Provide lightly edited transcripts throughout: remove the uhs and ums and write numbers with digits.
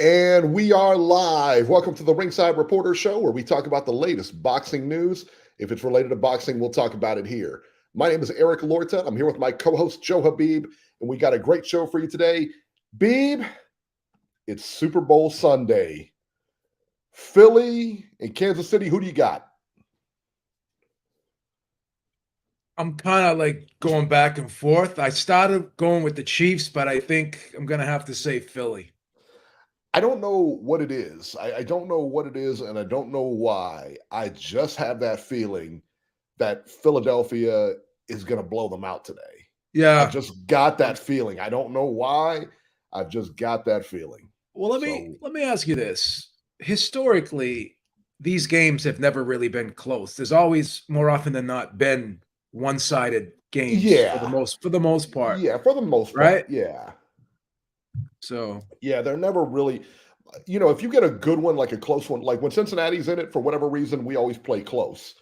And we are live. Welcome to the Ringside Reporter Show, where we talk about the latest boxing news. If it's related to boxing, we'll talk about it here. My name is Eric Lorta. I'm here with my co-host, Joe Habib, and we got a great show for you today. Beeb, it's Super Bowl Sunday. Philly and Kansas City, who do you got? I'm kind of like going back and forth. I started going with the Chiefs, but I think I'm going to have to say Philly. I don't know what it is. I don't know what it is, and I don't know why. I just have that feeling that Philadelphia is going to blow them out today. I Yeah. just got that feeling. I don't know why. I've just got that feeling. Well, let me ask you this. Historically, these games have never really been close. There's always, more often than not, been one-sided games Yeah. for the most part. Yeah, for the most part. Right? Yeah. So Yeah, they're never really, if you get a good one, like a close one, like when Cincinnati's in it, for whatever reason, we always play close.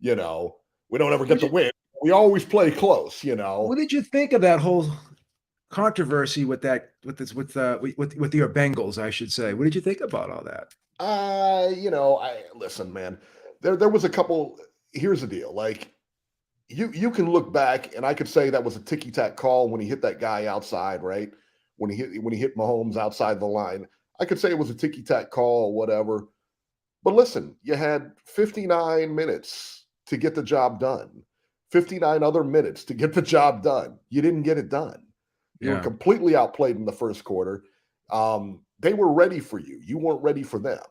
We don't ever get the win. We always play close, What did you think of that whole controversy with your Bengals, I should say? What did you think about all that? Listen, man. There was a couple. Here's the deal. Like, you can look back, and I could say that was a ticky-tack call when he hit that guy outside, right? When he hit Mahomes outside the line. I could say it was a ticky-tack call, whatever. But listen, you had 59 minutes to get the job done. 59 other minutes to get the job done. You didn't get it done. You were completely outplayed in the first quarter. They were ready for you. You weren't ready for them.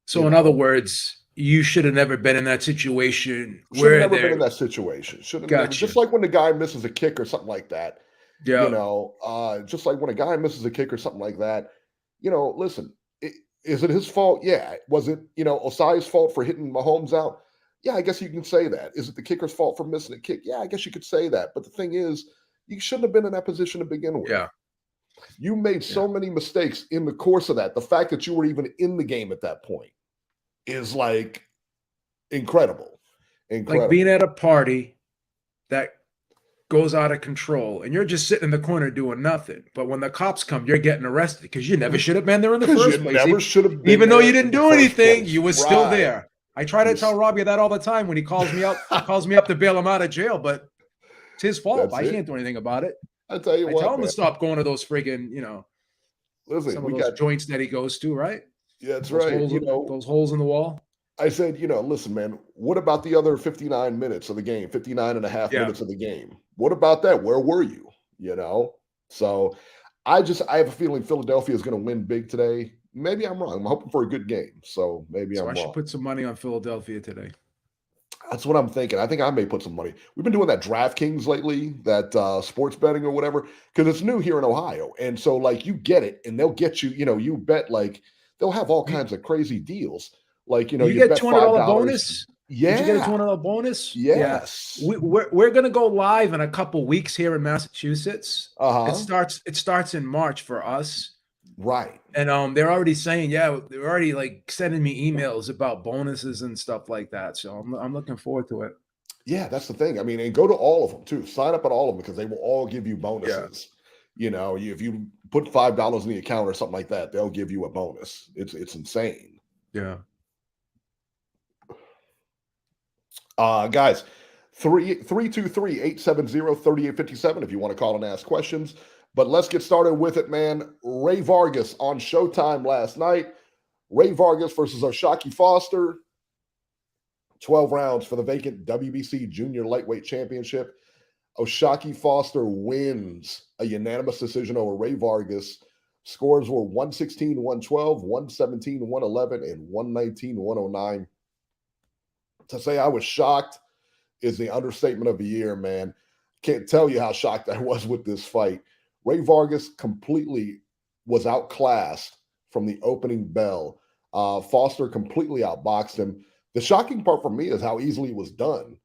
So, in other words, you should have never been in that situation. Should have never been in that situation. Should have never. Just like when the guy misses a kick or something like that. Yeah. Just like when a guy misses a kick or something like that. Listen, is it his fault? Yeah. Was it, Osai's fault for hitting Mahomes out? Yeah, I guess you can say that. Is it the kicker's fault for missing a kick? Yeah, I guess you could say that. But the thing is, you shouldn't have been in that position to begin with. Yeah. You made so many mistakes in the course of that. The fact that you were even in the game at that point is like incredible. Like being at a party that goes out of control and you're just sitting in the corner doing nothing. But when the cops come, you're getting arrested because you never should have been there in the first place. Never should have been. Even though you didn't do anything, you were still there. I try to tell Robbie that all the time when he calls me up, to bail him out of jail, but it's his fault. I can't do anything about it. I tell you what, tell him to stop going to those friggin', listen, some of those joints that he goes to, right? Yeah, that's right. Those holes in the wall. I said, listen, man, what about the other 59 minutes of the game, 59 and a half minutes of the game? What about that? Where were you? So I have a feeling Philadelphia is going to win big today. Maybe I'm wrong. I'm hoping for a good game. So maybe I'm wrong. I should put some money on Philadelphia today. That's what I'm thinking. I think I may put some money. We've been doing that DraftKings lately, that sports betting or whatever, because it's new here in Ohio. And so, like, you get it, and they'll get you, you bet, like, they'll have all kinds of crazy deals. Like, you get $200 bonus? Yeah. Did you get a $200 bonus? Yes. Yeah. We're going to go live in a couple weeks here in Massachusetts. It starts in March for us. Right. And they're already saying, they're already like sending me emails about bonuses and stuff like that. So I'm looking forward to it. Yeah, that's the thing. I mean, and go to all of them too. Sign up at all of them because they will all give you bonuses. Yeah. If you put $5 in the account or something like that, they'll give you a bonus. It's insane. Yeah. Guys, 323-870-3857 if you want to call and ask questions. But let's get started with it, man. Ray Vargas on Showtime last night. Ray Vargas versus Oshaki Foster. 12 rounds for the vacant WBC Junior Lightweight Championship. Oshaki Foster wins a unanimous decision over Ray Vargas. Scores were 116-112, 117-111, and 119-109. To say I was shocked is the understatement of the year, man. Can't tell you how shocked I was with this fight. Ray Vargas completely was outclassed from the opening bell. Foster completely outboxed him. The shocking part for me is how easily it was done.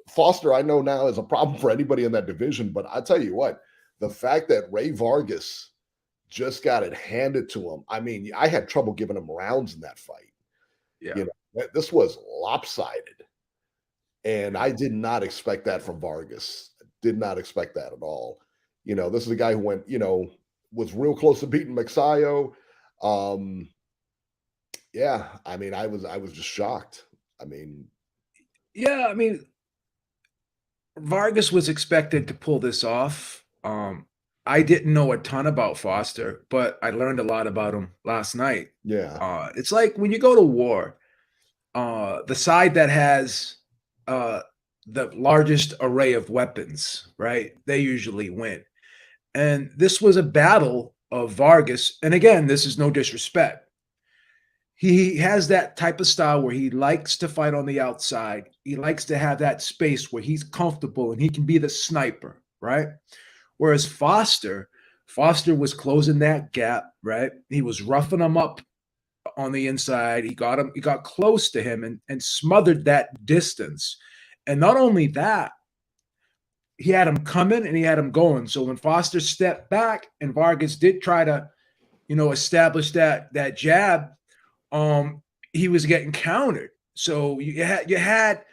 Foster, I know now, is a problem for anybody in that division, but I tell you what, the fact that Ray Vargas just got it handed to him. I mean, I had trouble giving him rounds in that fight. Yeah. This was lopsided. And I did not expect that from Vargas. Did not expect that at all. This is a guy who went, was real close to beating Maxayo. Yeah, I mean, I was just shocked. I mean, Yeah, I mean, Vargas was expected to pull this off. I didn't know a ton about Foster, but I learned a lot about him last night. yeah, It's like when you go to war, the side that has uh, the largest array of weapons, right? They usually win. And this was a battle of Vargas. And again, this is no disrespect. He has that type of style where he likes to fight on the outside. He likes to have that space where he's comfortable and he can be the sniper, right? Whereas Foster was closing that gap, right? He was roughing him up on the inside. He got close to him and smothered that distance. And not only that, he had him coming and he had him going. So when Foster stepped back and Vargas did try to, establish that jab, he was getting countered. So you had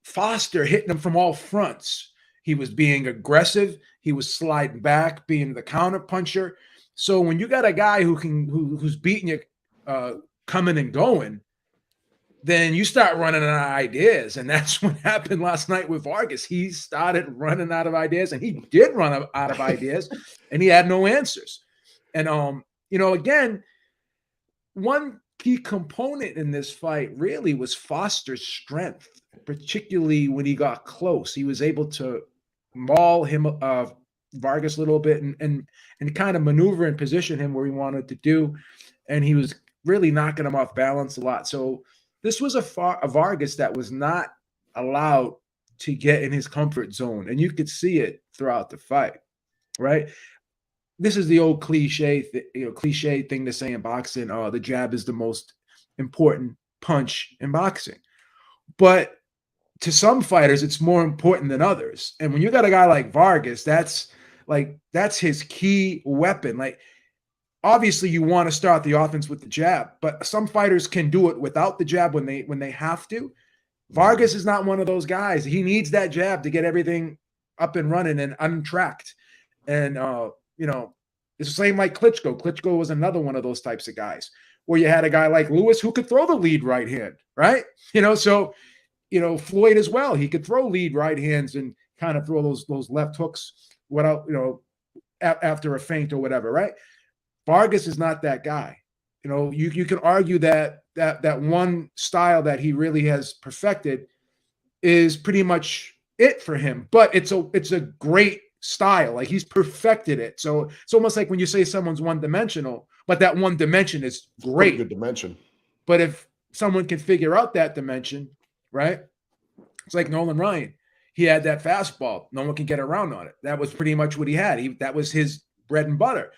Foster hitting him from all fronts. He was being aggressive. He was sliding back, being the counter puncher. So when you got a guy who's beating you, coming and going, then you start running out of ideas. And that's what happened last night with Vargas. He started running out of ideas, and he did run out of ideas, and he had no answers. And, again, one key component in this fight really was Foster's strength, particularly when he got close. He was able to maul him, Vargas, a little bit and kind of maneuver and position him where he wanted to do. And he was really knocking him off balance a lot. So this was a Vargas that was not allowed to get in his comfort zone. And you could see it throughout the fight, right? This is the old cliche thing to say in boxing. Oh, the jab is the most important punch in boxing. But to some fighters, it's more important than others. And when you got a guy like Vargas, that's his key weapon. Like, obviously you want to start the offense with the jab, but some fighters can do it without the jab when they have to. Vargas is not one of those guys. He needs that jab to get everything up and running and untracked. And it's the same like Klitschko. Klitschko was another one of those types of guys where you had a guy like Lewis who could throw the lead right hand, right? So Floyd as well. He could throw lead right hands and kind of throw those left hooks without, after a feint or whatever, right? Vargas is not that guy. You can argue that one style that he really has perfected is pretty much it for him, but it's a great style. Like, he's perfected it. So it's almost like when you say someone's one-dimensional, but that one dimension is great. Good dimension. But if someone can figure out that dimension, right? It's like Nolan Ryan. He had that fastball. No one can get around on it. That was pretty much what he had. That was his bread and butter.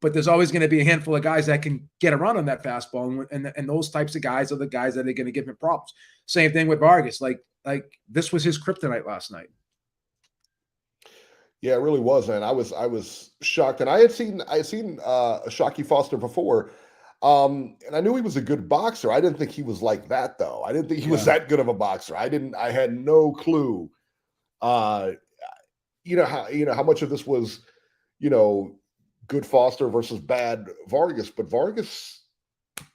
But there's always going to be a handful of guys that can get around on that fastball, and those types of guys are the guys that are going to give him problems. Same thing with Vargas. Like this was his kryptonite last night. Yeah, it really was, man. I was shocked, and I had seen Shockey Foster before, and I knew he was a good boxer. I didn't think he was like that, though. I didn't think he was that good of a boxer. I had no clue. How much of this was, good Foster versus bad Vargas, but Vargas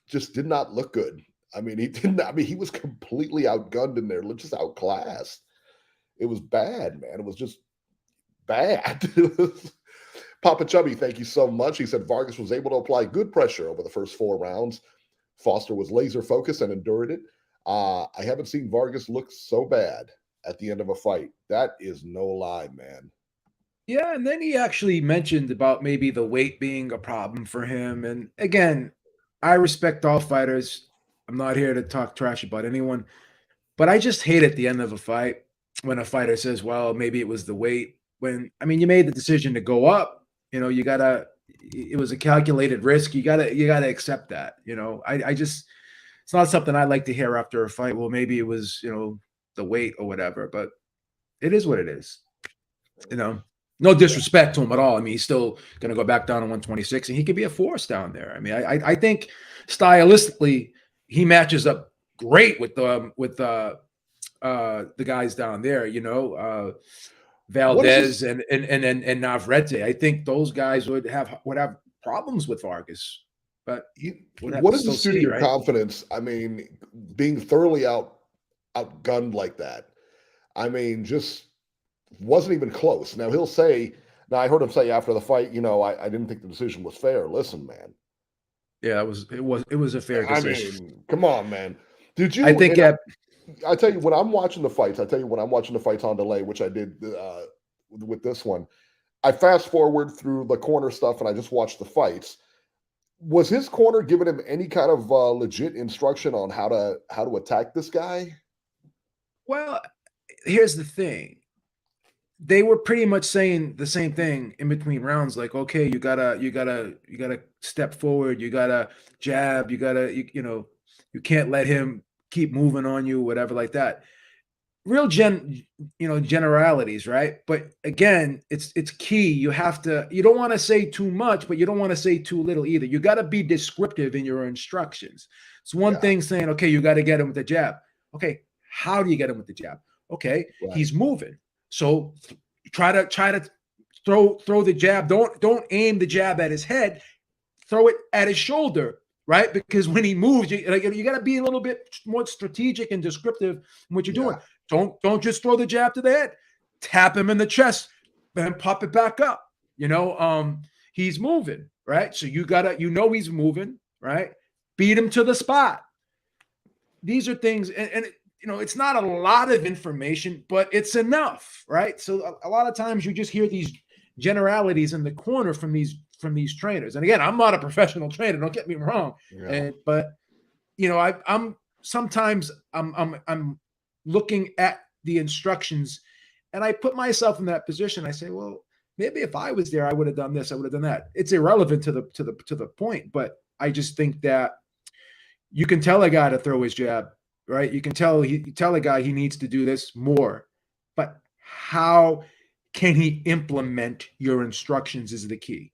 just did not look good. I mean, he was completely outgunned in there, just outclassed. It was bad, man. It was just bad. Papa Chubby, thank you so much. He said Vargas was able to apply good pressure over the first 4 rounds. Foster was laser focused and endured it. I haven't seen Vargas look so bad at the end of a fight. That is no lie, man. Yeah, and then he actually mentioned about maybe the weight being a problem for him. And again, I respect all fighters. I'm not here to talk trash about anyone, but I just hate at the end of a fight when a fighter says, well, maybe it was the weight. When, I mean, you made the decision to go up, it was a calculated risk. You gotta accept that. It's not something I like to hear after a fight. Well, maybe it was, the weight or whatever, but it is what it is. No disrespect to him at all. I mean, he's still going to go back down to 126, and he could be a force down there. I mean, I think stylistically he matches up great with the guys down there. What is Valdez this? and Navarrete. I think those guys would have problems with Vargas, but we'd have What to does still this do to see, your right? confidence? I mean, being thoroughly outgunned like that. I mean, just wasn't even close. Now he'll say, now I heard him say after the fight, I didn't think the decision was fair. Listen, man. Yeah, it was a fair I decision. mean, come on, man. Did I you? think And that I tell you, when I'm watching the fights, I tell you when I'm watching the fights on delay, which I did with this one. I fast forward through the corner stuff and I just watched the fights. Was his corner giving him any kind of legit instruction on how to attack this guy? well, here's the thing. They were pretty much saying the same thing in between rounds, like, okay, you gotta step forward, you gotta jab, you can't let him keep moving on you, whatever, like that. Real generalities, right? But again, it's key. You don't want to say too much, but you don't want to say too little either. You got to be descriptive in your instructions. It's one Yeah, thing saying, okay, you got to get him with the jab. Okay, how do you get him with the jab? Okay, right. he's moving. So try to throw the jab. Don't aim the jab at his head. Throw it at his shoulder, right? Because when he moves, you got to be a little bit more strategic and descriptive in what you're doing. Yeah, Don't just throw the jab to the head. Tap him in the chest, then pop it back up. He's moving, right? So he's moving, right? Beat him to the spot. These are things, and it's not a lot of information, but it's enough, right? So a lot of times you just hear these generalities in the corner from these trainers. And again, I'm not a professional trainer. Don't get me wrong, yeah, but I'm sometimes I'm looking at the instructions, and I put myself in that position. I say, well, maybe if I was there, I would have done this, I would have done that. It's irrelevant to the point, but I just think that you can tell a guy to throw his jab, right? You can tell a guy he needs to do this more, but how can he implement your instructions is the key.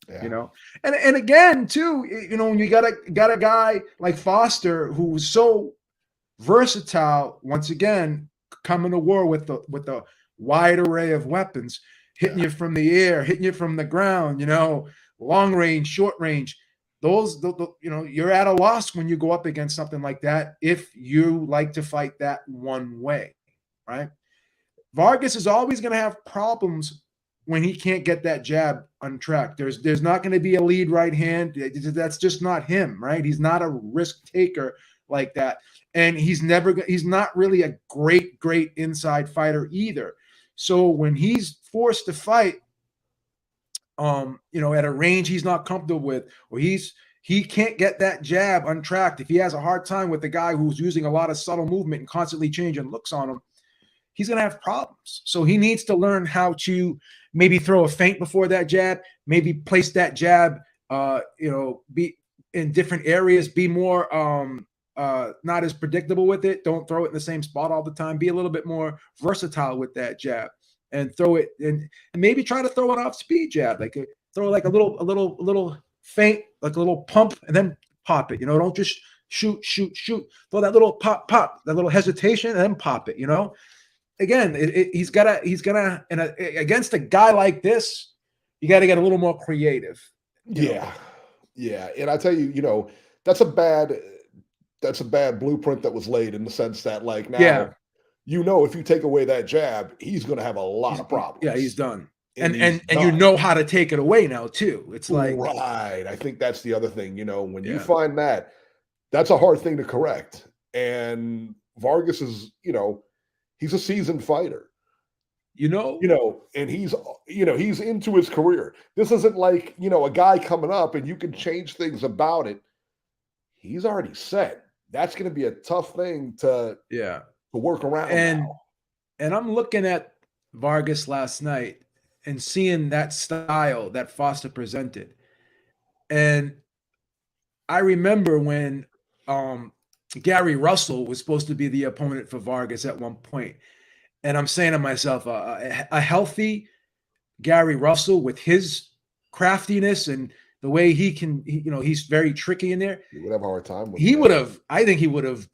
you yeah, know and again too, when you got a guy like Foster who's so versatile, once again coming to war with the wide array of weapons, hitting yeah. you from the air, hitting you from the ground, long range, short range. You're at a loss when you go up against something like that if you like to fight that one way, right? Vargas is always going to have problems when he can't get that jab untracked. There's not going to be a lead right hand. That's just not him, right? He's not a risk taker like that, and he's not really a great inside fighter either. So when he's forced to fight, at a range he's not comfortable with, or he can't get that jab untracked, if he has a hard time with the guy who's using a lot of subtle movement and constantly changing looks on him, he's going to have problems. So he needs to learn how to maybe throw a feint before that jab, maybe place that jab, be in different areas, be more not as predictable with it. Don't throw it in the same spot all the time. Be a little bit more versatile with that jab and throw it, and maybe try to throw it off speed jab, like throw like a little feint, like a little pump, and then pop it. Don't just shoot. Throw that little pop, that little hesitation, and then pop it. Again, he's gonna and against a guy like this, you got to get a little more creative. Yeah, yeah, and I tell you, that's a bad that's a bad blueprint that was laid in the sense that, like, Yeah, now, if you take away that jab, he's going to have a lot of he's problems, done, and and he's and and you done. know how to take it away now too. It's like, Right. I think that's the other thing. When you yeah, find that, that's a hard thing to correct. And Vargas is, he's a seasoned fighter. you know, And he's into his career. This isn't like, a guy coming up and you can change things about it. He's already set. That's going to be a tough thing to yeah, work around and now. and I'm looking at Vargas last night and seeing that style that Foster presented, and I remember when Gary Russell was supposed to be the opponent for Vargas at one point. And I'm saying to myself, a healthy Gary Russell with his craftiness and the way he's very tricky in there. He would have a hard time with him. He Yeah. would have, I think he would have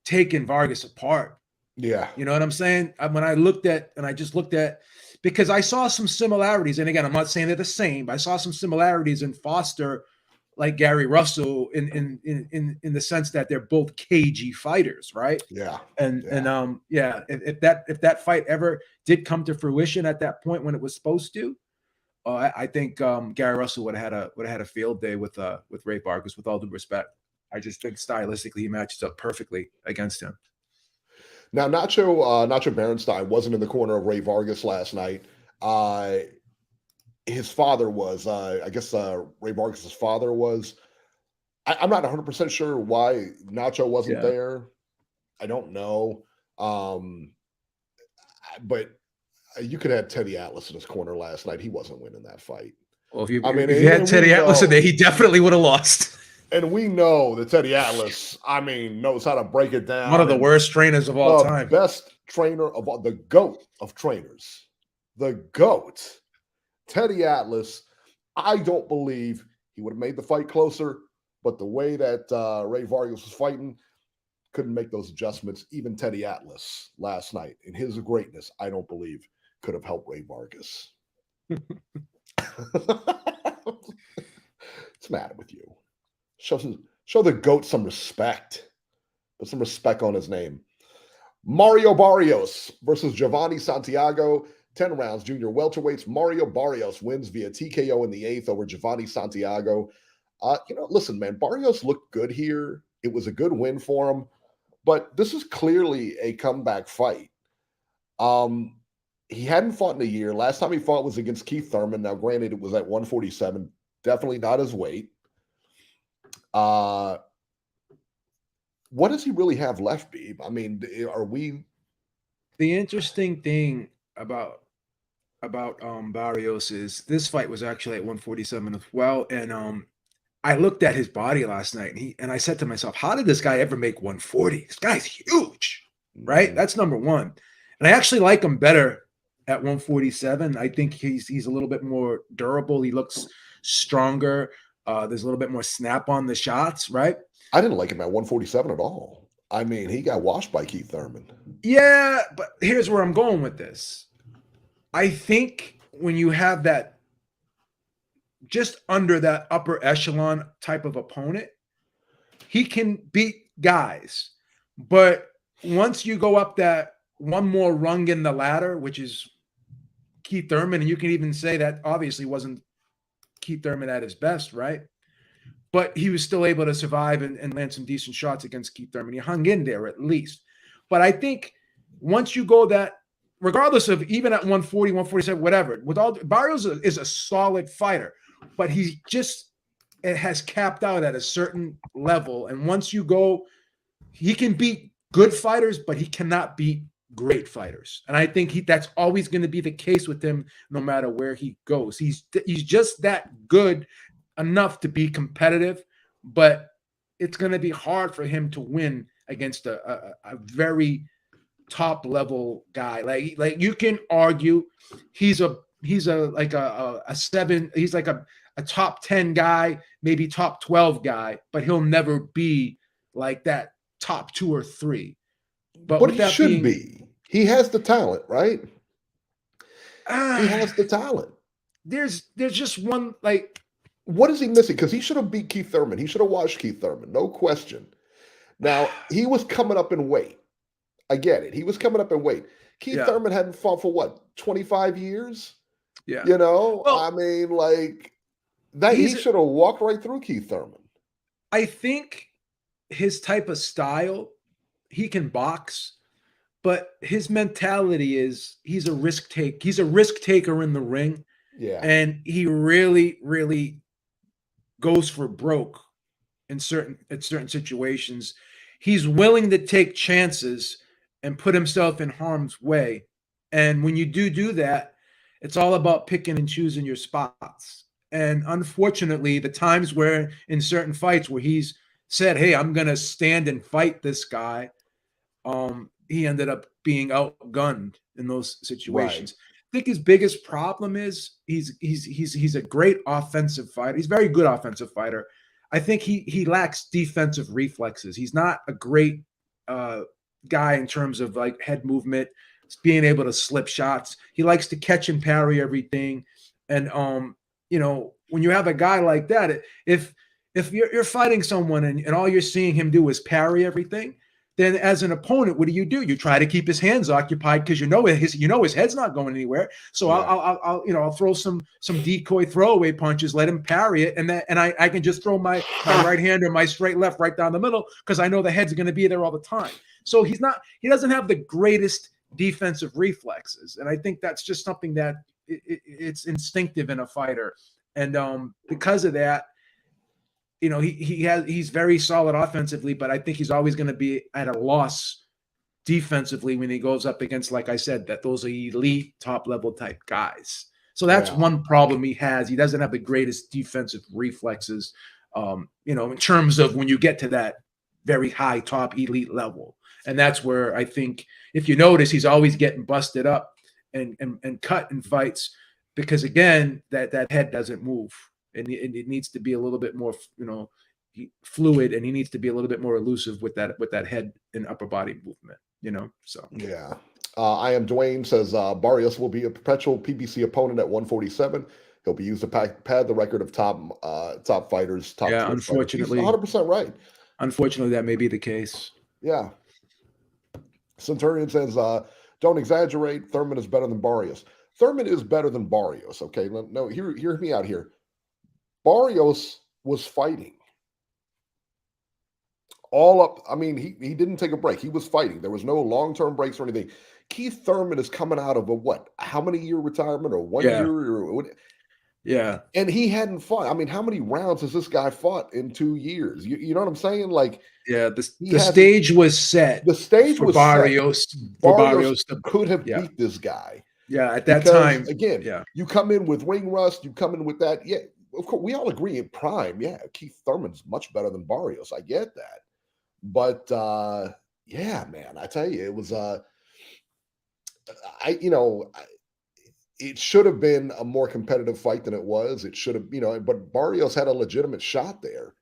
taken Vargas apart, Yeah. You know what I'm saying? When I looked at, and I just looked at, because I saw some similarities, and again, I'm not saying they're the same, but I saw some similarities in Foster, like Gary Russell, in the sense that they're both cagey fighters, right? Yeah. Yeah, if that fight ever did come to fruition at that point when it was supposed to, I think Gary Russell would have had a field day with Ray Vargas. With all due respect, I just think stylistically he matches up perfectly against him. Now, Nacho Berenstein wasn't in the corner of Ray Vargas last night. Uh, his father was, I guess, Ray Vargas's father was. I'm not 100% sure why Nacho wasn't Yeah. there. I don't know. But you could have Teddy Atlas in his corner last night. He wasn't winning that fight. Well, if you had and Teddy Atlas in there, he definitely would have lost. And we know that Teddy Atlas, knows how to break it down. One of the worst trainers of all time. Best trainer of all, the GOAT of trainers. The GOAT. Teddy Atlas, I don't believe he would have made the fight closer, but the way that Ray Vargas was fighting, couldn't make those adjustments. Even Teddy Atlas last night, in his greatness, I don't believe could have helped Ray Vargas. What's the matter with you? Show the GOAT some respect. Put some respect on his name. Mario Barrios versus Giovanni Santiago. 10 rounds, junior welterweights. Mario Barrios wins via TKO in the 8th over Giovanni Santiago. Listen, man, Barrios looked good here. It was a good win for him, but this is clearly a comeback fight. He hadn't fought in a year. Last time he fought was against Keith Thurman. Now, granted, it was at 147. Definitely not his weight. What does he really have left, Beeb? Are we? The interesting thing about Barrios is this fight was actually at 147 as well, and I looked at his body last night, and I said to myself, how did this guy ever make 140? This guy's huge, right? That's number one. And I actually like him better at 147. I think he's a little bit more durable. He looks stronger. There's a little bit more snap on the shots, right? I didn't like him at 147 at all. He got washed by Keith Thurman. Yeah, but here's where I'm going with this. I think when you have that just under that upper echelon type of opponent, he can beat guys. But once you go up that one more rung in the ladder, which is Keith Thurman, and you can even say that obviously wasn't Keith Thurman at his best, right? But he was still able to survive and land some decent shots against Keith Thurman. He hung in there at least. But I think once you go that, regardless of even at 140, 147, whatever, Barrios is a solid fighter, but he just has capped out at a certain level. And once you go, he can beat good fighters, but he cannot beat great fighters. And I think that's always going to be the case with him, no matter where he goes. He's just that good enough to be competitive, but it's going to be hard for him to win against a very top level guy. Like you can argue he's a top 10 guy, maybe top 12 guy, but he'll never be like that top 2 or 3. But he should be. He has the talent, right? He has the talent. There's just one, like, what is he missing? Because he should have beat Keith Thurman. He should have watched Keith Thurman, no question. Now, he was coming up in weight. I get it. He was coming up in weight. Keith Thurman hadn't fought for what, 25 years? Yeah. Well, that he should have walked right through Keith Thurman. I think his type of style, he can box, but his mentality is he's a risk taker in the ring. Yeah. And he really, really goes for broke in certain situations. He's willing to take chances and put himself in harm's way. And when you do that, it's all about picking and choosing your spots. And unfortunately, the times where in certain fights where he's said, hey, I'm going to stand and fight this guy, he ended up being outgunned in those situations. Right. I think his biggest problem is he's a great offensive fighter. He's a very good offensive fighter. I think he lacks defensive reflexes. He's not a great guy in terms of like head movement, being able to slip shots. He likes to catch and parry everything. And when you have a guy like that, if you're fighting someone and all you're seeing him do is parry everything, then as an opponent, what do? You try to keep his hands occupied because his head's not going anywhere. So Yeah. I'll throw some decoy throwaway punches, let him parry it, and I can just throw my right hand or my straight left right down the middle because I know the head's going to be there all the time. So he doesn't have the greatest defensive reflexes, and I think that's just something that it's instinctive in a fighter, and because of that, he's very solid offensively, but I think he's always going to be at a loss defensively when he goes up against, like I said, that those are elite top level type guys. So that's one problem he has. He doesn't have the greatest defensive reflexes, in terms of when you get to that very high top elite level. And that's where I think, if you notice, he's always getting busted up and cut in fights because, again, that head doesn't move. And it needs to be a little bit more, fluid, and he needs to be a little bit more elusive with that head and upper body movement, So Yeah. I am Dwayne says Barrios will be a perpetual PBC opponent at 147. He'll be used to pad the record of top fighters. Yeah, unfortunately, 100% right. Unfortunately, that may be the case. Yeah. Centurion says, don't exaggerate. Thurman is better than Barrios. Thurman is better than Barrios. Okay. No, hear me out here. Barrios was fighting all up. I mean, he didn't take a break. He was fighting. There was no long-term breaks or anything. Keith Thurman is coming out of how many year retirement or 1 year? Yeah. And he hadn't fought. I mean, how many rounds has this guy fought in 2 years? You know what I'm saying? Like, yeah, the stage was set. The stage was Barrios. Set. Barrios could have beat this guy. Yeah, at that time. Again, you come in with ring rust. You come in with that. Yeah, of course, we all agree in prime. Yeah, Keith Thurman's much better than Barrios. I get that. But yeah, man, I tell you, it was it should have been a more competitive fight than it was. It should have, but Barrios had a legitimate shot there,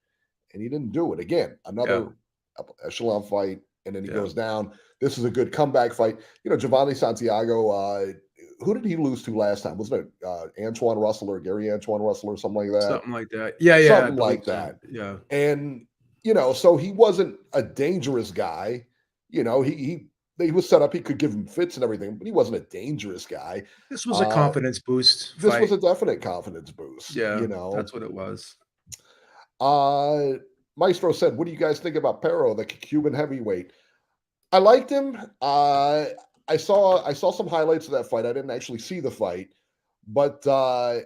and he didn't do it. Again, another echelon fight, and then he goes down. This is a good comeback fight. Giovanni Santiago, who did he lose to last time? Wasn't it Antoine Russell or Gary Antoine Russell or something like that? Something like that. Yeah. Something like that. Yeah. And, so he wasn't a dangerous guy. He was set up. He could give him fits and everything, but he wasn't a dangerous guy. This was a confidence boost. This was a definite confidence boost. Yeah, that's what it was. Maestro said, what do you guys think about Pero, the Cuban heavyweight? I liked him. I saw some highlights of that fight. I didn't actually see the fight, but I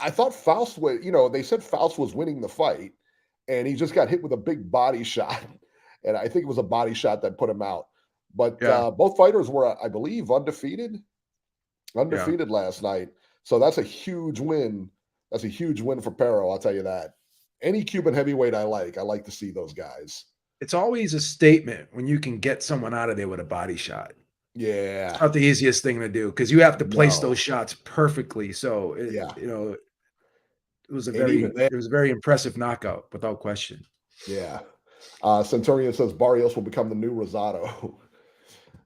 thought Faust was, they said Faust was winning the fight, and he just got hit with a big body shot. And I think it was a body shot that put him out. But both fighters were, I believe, undefeated last night. So that's a huge win. That's a huge win for Pero, I'll tell you that. Any Cuban heavyweight I like to see those guys. It's always a statement when you can get someone out of there with a body shot. Yeah. It's not the easiest thing to do because you have to place those shots perfectly. So, it was a very impressive knockout without question. Yeah. Centurion says Barrios will become the new Rosado.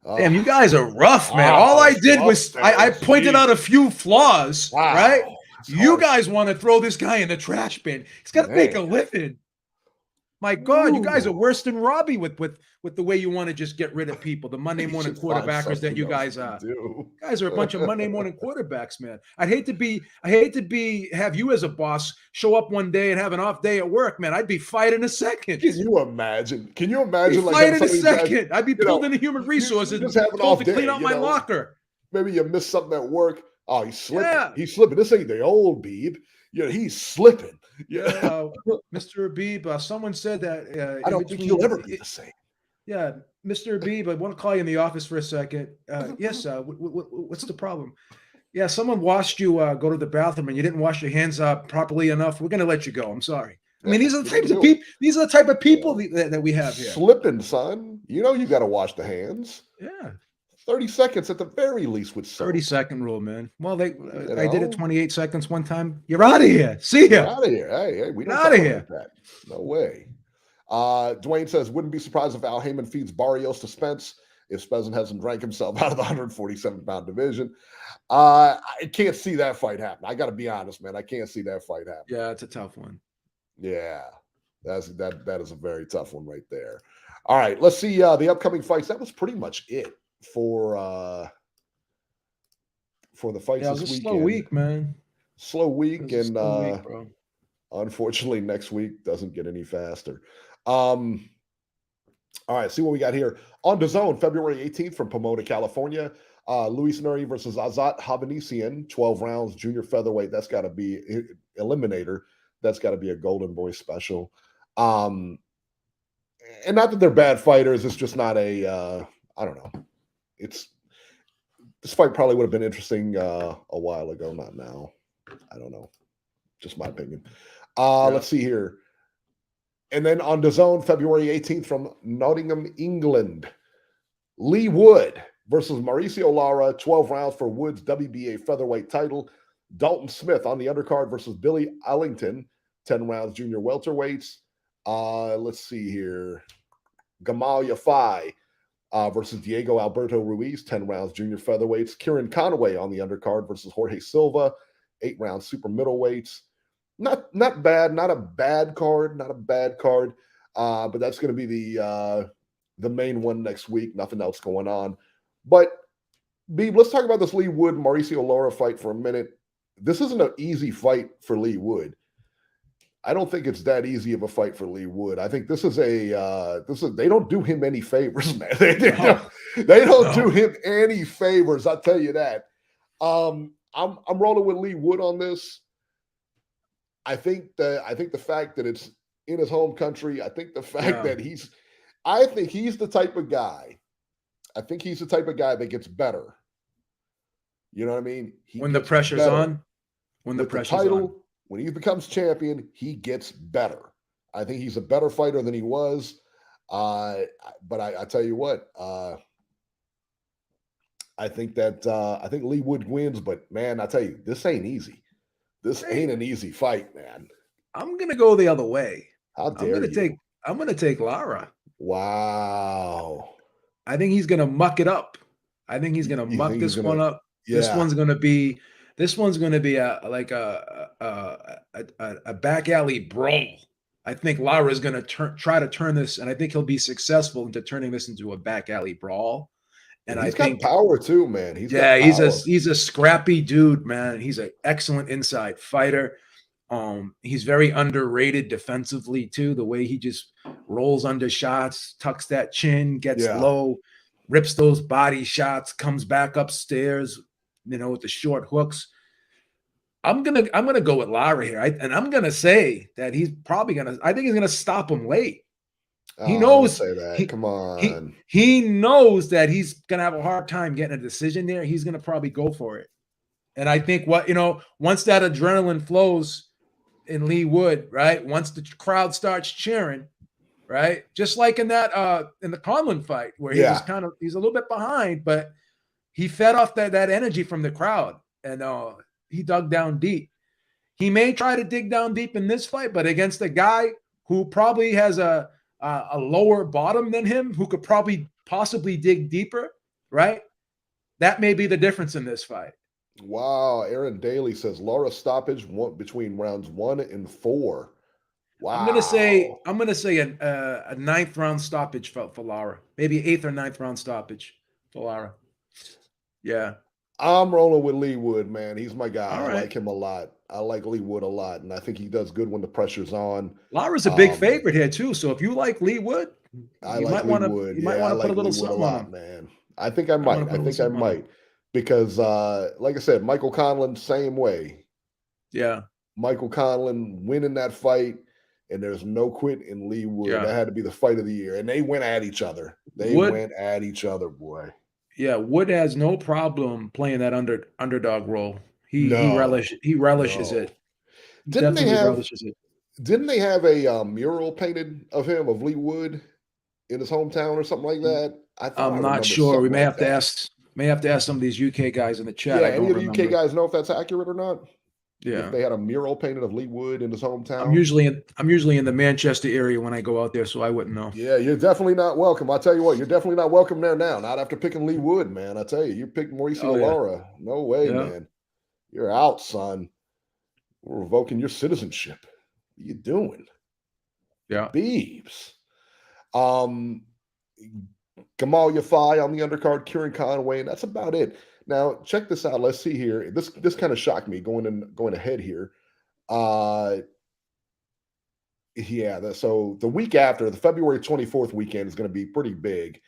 Damn, you guys are rough, man. All I did was I pointed out a few flaws, right? You guys want to throw this guy in the trash bin. He's got to make a living. My God, you guys are worse than Robbie with the way you want to just get rid of people. The Monday morning quarterbackers that you guys are. You guys are a bunch of Monday morning quarterbacks, man. I'd hate to have you as a boss show up one day and have an off day at work, man. I'd be fired in a second. Can you imagine? Fired in a second. I'd be pulled into human resources and told to clean out my locker. Maybe you missed something at work. Oh, he's slipping. Yeah. He's slipping. This ain't the old Beeb. He's slipping. Yeah, Mr. Beeb. Someone said that. I don't think he'll ever be the same. Yeah, Mr. Beeb, I want to call you in the office for a second. Yes, what's the problem? Yeah, someone watched you go to the bathroom and you didn't wash your hands up properly enough. We're going to let you go. I'm sorry. I mean, these are the types of people. These are the type of people that we have here. Slipping, son. You got to wash the hands. Yeah. 30 seconds at the very least with soap. 30-second rule, man. Well, I did it 28 seconds one time. You're out of here. See ya. Out of here. Hey, we don't out of here. Like that. No way. Dwayne says, wouldn't be surprised if Al Heyman feeds Barrios to Spence if Spence hasn't drank himself out of the 147-pound division. I can't see that fight happen. I got to be honest, man. I can't see that fight happen. Yeah, it's a tough one. Yeah, that is a very tough one right there. All right, let's see the upcoming fights. That was pretty much it for the fights Yeah, it this was a weekend. slow week, man. Slow week, and slow week, bro. Unfortunately, next week doesn't get any faster. All right, see what we got here. On DAZN, February 18th from Pomona, California. Luis Nuri versus Azat Havanesian, 12 rounds, junior featherweight. That's got to be eliminator. That's got to be a Golden Boy special. And not that they're bad fighters. It's just not a, I don't know. This fight probably would have been interesting a while ago, not now. I don't know. Just my opinion. Let's see here. And then on DAZN, February 18th from Nottingham, England, Lee Wood versus Mauricio Lara, 12 rounds for Wood's WBA featherweight title. Dalton Smith on the undercard versus Billy Ellington, 10 rounds junior welterweights. Let's see here. Gamal Yafai versus Diego Alberto Ruiz, 10 rounds junior featherweights. Kieran Conway on the undercard versus Jorge Silva, 8 rounds super middleweights. Not bad, not a bad card, but that's going to be the main one next week. Nothing else going on. But Beeb, let's talk about this Lee Wood Mauricio Lara fight for a minute. This isn't an easy fight for Lee Wood. I don't think it's that easy of a fight for Lee Wood. I think this is they don't do him any favors, man. They don't do him any favors. I'll tell you that. I'm rolling with Lee Wood on this. I think the fact that it's in his home country, I think the fact that he's the type of guy. I think he's the type of guy that gets better. You know what I mean? When the pressure's on, when the he becomes champion, he gets better. I think he's a better fighter than he was. But I tell you what, I think Lee Wood wins. But man, I tell you, this ain't easy. This ain't an easy fight, man. I'm gonna go the other way. How dare you? I'm gonna take Lara. Wow. I think he's gonna muck it up. I think he's gonna muck this one up. Yeah. This one's gonna be a back alley brawl. I think Lara is gonna try to turn this, and I think he'll be successful into turning this into a back alley brawl. And he's got power too, man. He's a scrappy dude, man. He's an excellent inside fighter. He's very underrated defensively too. The way he just rolls under shots, tucks that chin, gets low, rips those body shots, comes back upstairs, with the short hooks. I'm gonna go with Lara here, and I'm gonna say that he's probably I think he's gonna stop him late. He knows. Say that. Come on. He knows that he's gonna have a hard time getting a decision there. He's gonna probably go for it. And I think once that adrenaline flows in Lee Wood, right? Once the crowd starts cheering, right? Just like in that in the Conlon fight, where he's a little bit behind, but he fed off that energy from the crowd, and he dug down deep. He may try to dig down deep in this fight, but against a guy who probably has a lower bottom than him, who could possibly dig deeper, right? That may be the difference in this fight. Wow. Aaron Daly says Lara stoppage between rounds 1 and 4. Wow. I'm gonna say a 9th round stoppage for Lara. Maybe 8th or 9th round stoppage for Lara. Yeah. I'm rolling with Lee Wood, man. He's my guy. All right. I like him a lot. I like Lee Wood a lot, and I think he does good when the pressure's on. Lara's a big favorite here too. So if you like Lee Wood, you might want to put a little something on him, man. I think I might. Because, like I said, Michael Conlon, same way. Yeah. Michael Conlon winning that fight, and there's no quit in Lee Wood. Yeah. That had to be the fight of the year. And they went at each other. Went at each other, boy. Yeah, Wood has no problem playing that underdog role. He relishes it. Didn't they have a mural painted of him, of Lee Wood, in his hometown or something like that? I'm not sure. We may have to ask some of these UK guys in the chat. Yeah, any of the UK guys know if that's accurate or not? if Yeah. they had a mural painted of Lee Wood in his hometown. I'm usually in the Manchester area when I go out there, so I wouldn't know. Yeah, you're definitely not welcome. I tell you what, you're definitely not welcome there now. Not after picking Lee Wood, man. I tell you, you picked Mauricio Oh yeah. Lara. No way, Yeah. man. You're out, son. We're revoking your citizenship. What are you doing? Yeah. Beebs. Um, Gamal Yafai on the undercard, Kieran Conway, and that's about it. Now, check this out. Let's see here. This kind of shocked me going ahead here. So the week after, the February 24th weekend is going to be pretty big.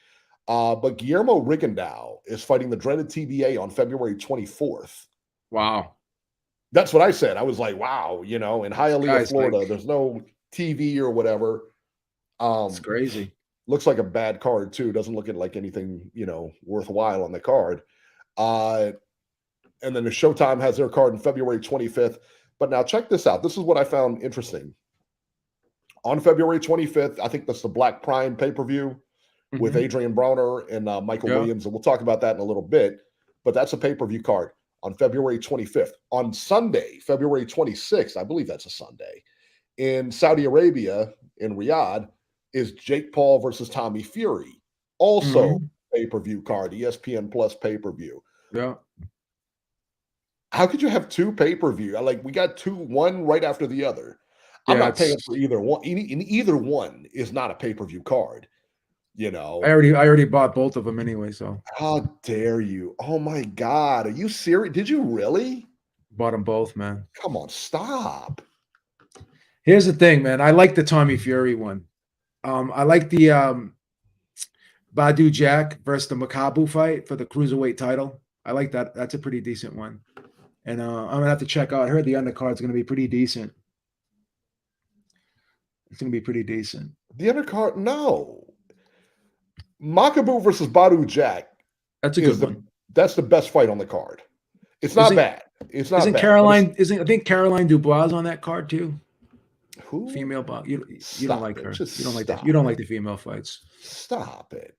But Guillermo Rigondeaux is fighting the dreaded TBA on February 24th. Wow. That's what I said. I was like, wow, in Hialeah, Guy's Florida, like, there's no TV or whatever. it's crazy. Looks like a bad card too. Doesn't look like anything, worthwhile on the card. And then the Showtime has their card on February 25th. But now check this out. This is what I found interesting. On February 25th, I think that's the Black Prime pay-per-view with Adrian Broner and Michael Williams. And we'll talk about that in a little bit. But that's a pay-per-view card on February 25th. On Sunday, February 26th, I believe that's a Sunday, in Saudi Arabia, in Riyadh, is Jake Paul versus Tommy Fury. Also pay-per-view card, ESPN Plus pay-per-view. Yeah. How could you have two pay-per-view? Like, we got one right after the other. I'm Yeah, not paying for either one. Either one is not a pay-per-view card. I already bought both of them anyway, so How dare you? Oh my God. Are you serious? Did you really? bought them both, man. Come on, stop. Here's the thing, man. I like the Tommy Fury one. I like the Badu Jack versus the Makabu fight for the cruiserweight title. I like that. That's a pretty decent one. And I'm gonna have to check out. I heard the undercard's gonna be pretty decent. It's gonna be pretty decent. The undercard, no. Makabu versus Badu Jack. That's a good one. That's the best fight on the card. It's not bad. It's not isn't bad. I think Caroline Dubois on that card too? Who? Female box. You don't like her. Just you don't like that. You don't like the female fights. Stop it.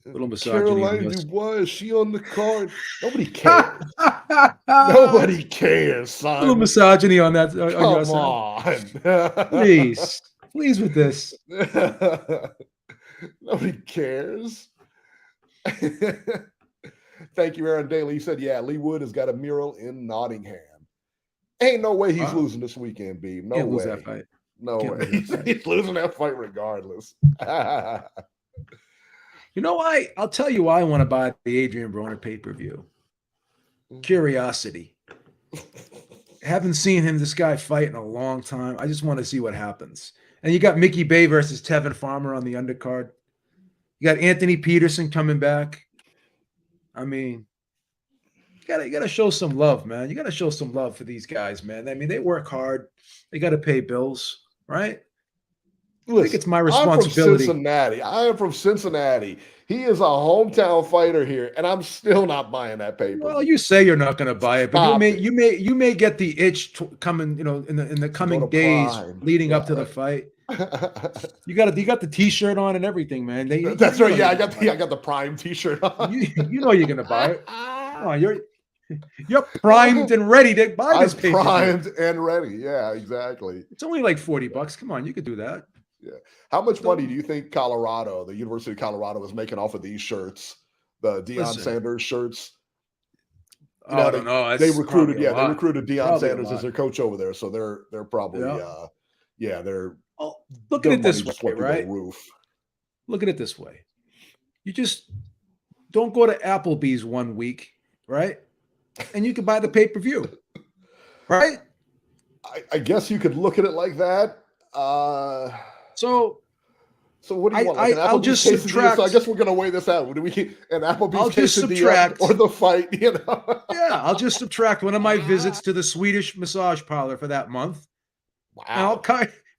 Little misogyny. Caroline Dubois, is she on the card? Nobody cares. Nobody cares, son. Little misogyny on that. Come on. Please with this. Nobody cares. Thank you, Aaron Daly. He said, yeah, Lee Wood has got a mural in Nottingham. Ain't no way he's losing this weekend, B. No way. Lose that fight. No way. He's losing that fight regardless. You know why? I'll tell you why I want to buy the Adrian Broner pay-per-view. Curiosity. Haven't seen this guy fight in a long time. I just want to see what happens. And you got Mickey Bay versus Tevin Farmer on the undercard. You got Anthony Peterson coming back. I mean, you gotta show some love, man. You gotta show some love for these guys, man. I mean, they work hard. They gotta pay bills, right? Listen, I think it's my responsibility. I am from Cincinnati. He is a hometown fighter here, and I'm still not buying that paper. Well, you say you're not going to buy it, but you may get the itch coming, in the coming days leading up to the fight. You got the T-shirt on and everything, man. That's right. Yeah, I got the Prime T-shirt on. You know you're going to buy it. Oh, you're primed and ready to buy this paper. Primed and ready. Yeah, exactly. It's only like $40. Come on, you could do that. Yeah. How much money do you think the University of Colorado, is making off of these shirts, the Deion Sanders shirts? I don't know. They recruited Deion Sanders as their coach over there, so they're probably they're. Look at it this way, right? Look at it this way. You just don't go to Applebee's one week, right? And you can buy the pay-per-view, right? I guess you could look at it like that. So what do you want? Like I'll just subtract. So I guess we're gonna weigh this out. Do we an Applebee's I'll just subtract or the fight? Yeah, I'll just subtract one of my visits to the Swedish massage parlor for that month. Wow,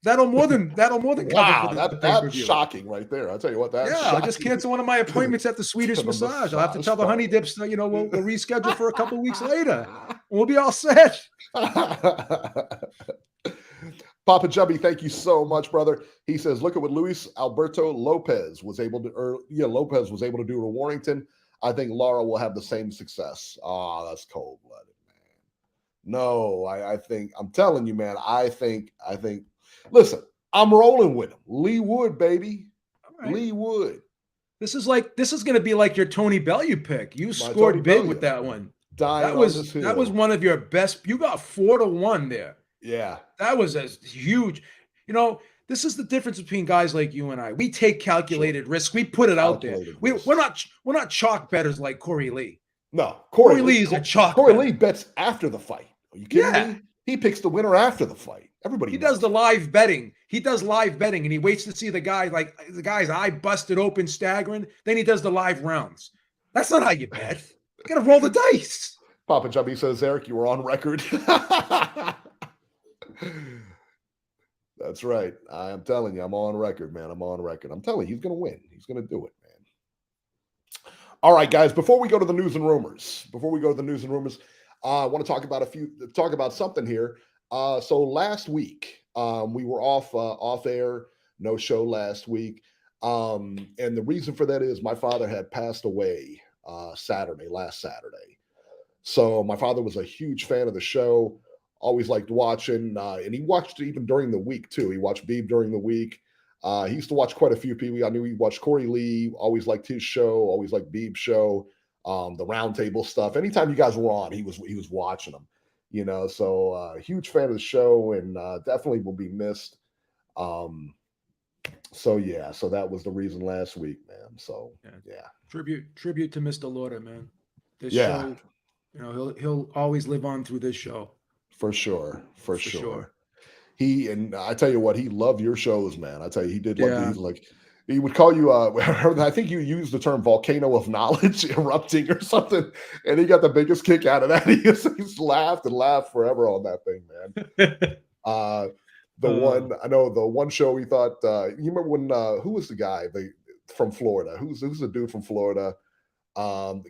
that'll more than cover. Wow, that's shocking right there. I'll tell you what. I'll just cancel one of my appointments at the Swedish massage. I'll have to tell the Honey Dips, we'll reschedule for a couple weeks later. We'll be all set. Papa Chubby, thank you so much, brother. He says, look at what Luis Alberto Lopez was able to do to Warrington. I think Lara will have the same success. That's cold-blooded, man. No, I think I'm telling you, man. I think. Listen, I'm rolling with him. Lee Wood, baby. All right. Lee Wood. This is going to be like your Tony Bellew pick. You My Tony scored big with Bellew. that one. Dying on this That was hill. one of your best. You got 4-1 there. Yeah. That was a huge. You know, this is the difference between guys like you and I. We take calculated risk. We put it out there. Calculated We're risks. not chalk betters like Corey Lee. No, Corey Lee is a chalk Corey better. Lee bets after the fight. Are you kidding me? He picks the winner after the fight. Everybody He knows does the live betting. He does live betting, and he waits to see the guy, like the guy's eye busted open, staggering. Then he does the live rounds. That's not how you bet. You got to roll the dice. Papa Chubby says, Eric, you were on record. That's right. I'm telling you, I'm on record, man. I'm on record. I'm telling you, he's going to win. He's going to do it, man. All right, guys, before we go to the news and rumors, I want to talk about something here. So last week, we were off air, no show last week. And the reason for that is my father had passed away last Saturday. So my father was a huge fan of the show, always liked watching, and he watched even during the week too. He watched Beeb during the week. He used to watch quite a few people. I knew he watched Corey Lee, always liked his show, always liked Beeb's show, the roundtable stuff. Anytime you guys were on, he was watching them. So huge fan of the show, and definitely will be missed. So that was the reason last week, man. So yeah. Tribute to Mr. Lauder, man. This Yeah. show, he'll always live on through this show. For sure. He, and I tell you what, he loved your shows, man. I tell you, he did love these. Like, he would call you, I think you used the term volcano of knowledge erupting or something, and he got the biggest kick out of that. He just laughed and laughed forever on that thing, man. The one show we thought, you remember when, who was the guy from Florida? Who's the dude from Florida?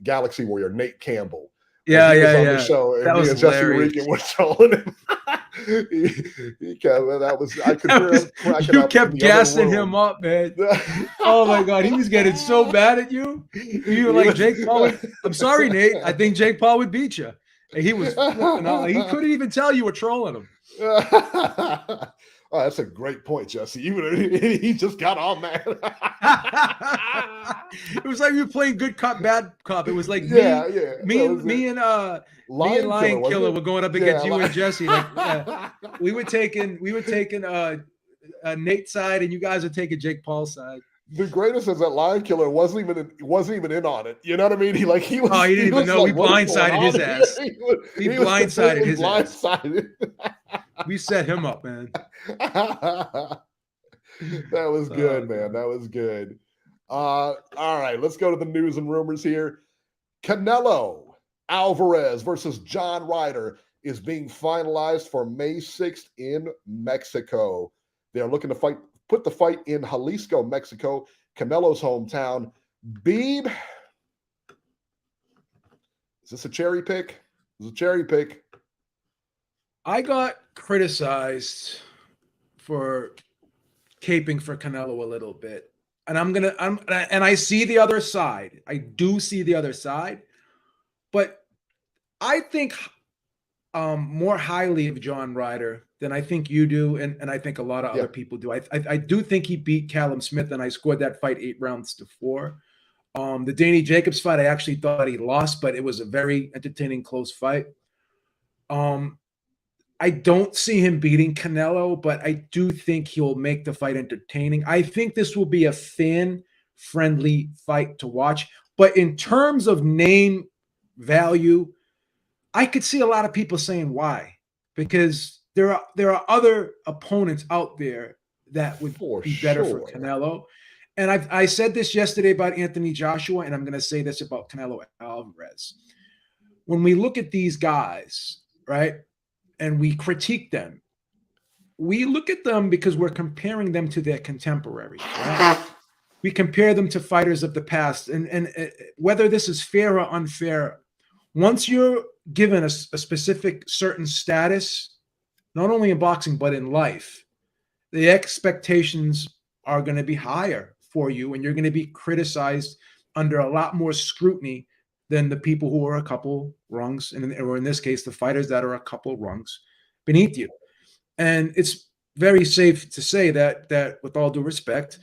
Galaxy Warrior, Nate Campbell. Yeah. On the show, and that was Jesse hilarious. Regan was trolling him. I could hear him cracking you up. kept gassing him up, man. Oh my God, he was getting so mad at you. You were like, Jake Paul. I'm sorry, Nate. I think Jake Paul would beat you. And he was flipping out. He couldn't even tell you were trolling him. Oh, that's a great point, Jesse. He just got all mad. It was like you were playing good cop, bad cop. It was like me and Lion Killer were going up against you and Jesse. Like, we were taking Nate's side, and you guys were taking Jake Paul's side. The greatest is that Lion Killer wasn't even in on it. You know what I mean? He was. Oh, he didn't even know. Like, we blindsided his ass. We blindsided his ass. We set him up, man. That was good, man. That was good. All right, let's go to the news and rumors here. Canelo Alvarez versus John Ryder is being finalized for May 6th in Mexico. They're looking to put the fight in Jalisco, Mexico, Canelo's hometown. Beeb, is this a cherry pick? It's a cherry pick. I got criticized for caping for Canelo a little bit. And I see the other side. I do see the other side. But I think more highly of John Ryder than I think you do, and I think a lot of other people do. I do think he beat Callum Smith, and I scored that fight 8-4. The Danny Jacobs fight, I actually thought he lost, but it was a very entertaining, close fight. I don't see him beating Canelo, but I do think he'll make the fight entertaining. I think this will be a fan-friendly fight to watch. But in terms of name value, I could see a lot of people saying why. Because there are other opponents out there that would be better for Canelo. And I said this yesterday about Anthony Joshua, and I'm going to say this about Canelo Alvarez. When we look at these guys, right, and we critique them, we look at them because we're comparing them to their contemporaries. Right? We compare them to fighters of the past. And whether this is fair or unfair, once you're given a specific certain status, not only in boxing, but in life, the expectations are going to be higher for you, and you're going to be criticized under a lot more scrutiny than the people who are a couple rungs, or in this case, the fighters that are a couple rungs beneath you. And it's very safe to say that with all due respect,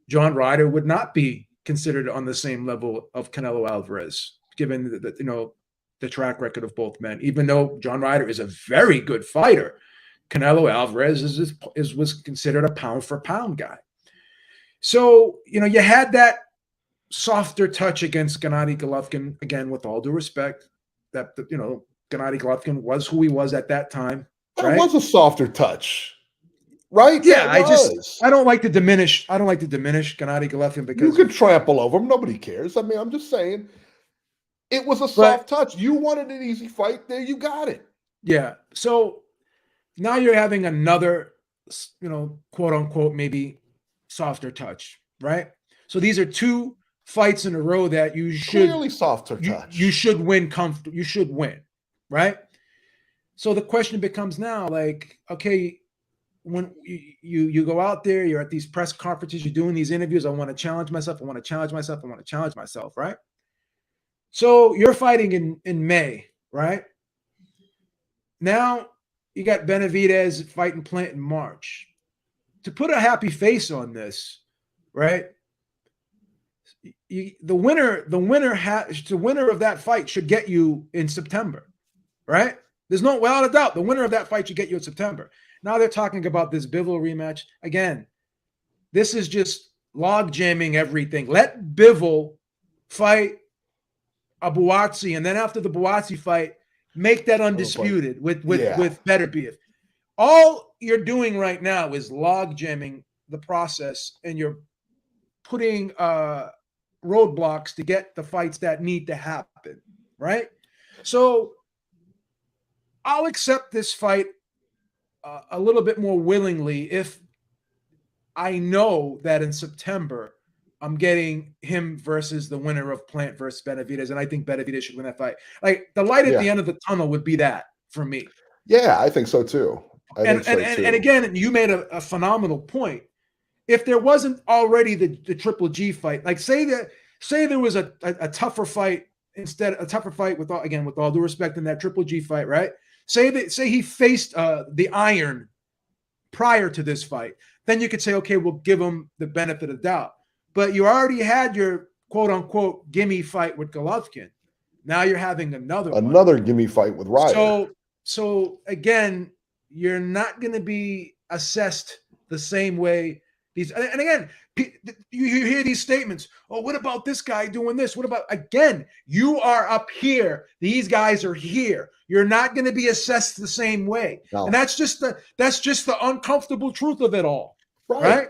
John Ryder would not be considered on the same level of Canelo Alvarez, given the track record of both men. Even though John Ryder is a very good fighter, Canelo Alvarez was considered a pound for pound guy. So you had that softer touch against Gennady Golovkin, again, with all due respect, that Gennady Golovkin was who he was at that time. That was a softer touch, right? Yeah, I don't like to diminish Gennady Golovkin because you could trample over him. Nobody cares. I mean, I'm just saying it was a soft touch. You wanted an easy fight. There, you got it. Yeah. So now you're having another, quote unquote, maybe softer touch, right? So these are two fights in a row that you should clearly softer touch. You should win comfortable. You should win, right? So the question becomes now, like, okay, when you go out there, you're at these press conferences, you're doing these interviews. I want to challenge myself. I want to challenge myself. I want to challenge myself, right? So you're fighting in May, right? Now you got Benavidez fighting Plant in March. To put a happy face on this, right? The winner of that fight should get you in September, right? There's no, without a doubt, the winner of that fight should get you in September. Now they're talking about this Bivol rematch. Again, this is just log jamming everything. Let Bivol fight a Buatsi, and then after the Buatsi fight, make that undisputed with Beterbiev. All you're doing right now is log jamming the process, and you're putting roadblocks to get the fights that need to happen, right? So I'll accept this fight a little bit more willingly if I know that in September I'm getting him versus the winner of Plant versus Benavidez, and I think Benavidez should win that fight. Like, the light at the end of the tunnel would be that for me. Yeah, I think so too. And again, you made a phenomenal point. If there wasn't already the Triple G fight, like say there was a tougher fight instead, a tougher fight with all due respect in that Triple G fight, right? Say he faced the Iron prior to this fight, then you could say, okay, we'll give him the benefit of the doubt. But you already had your quote unquote gimme fight with Golovkin. Now you're having another gimme fight with Ryder. So again, you're not going to be assessed the same way. And again, you hear these statements. Oh, what about this guy doing this? What about, again, you are up here. These guys are here. You're not going to be assessed the same way. No. And that's just the uncomfortable truth of it all. Right?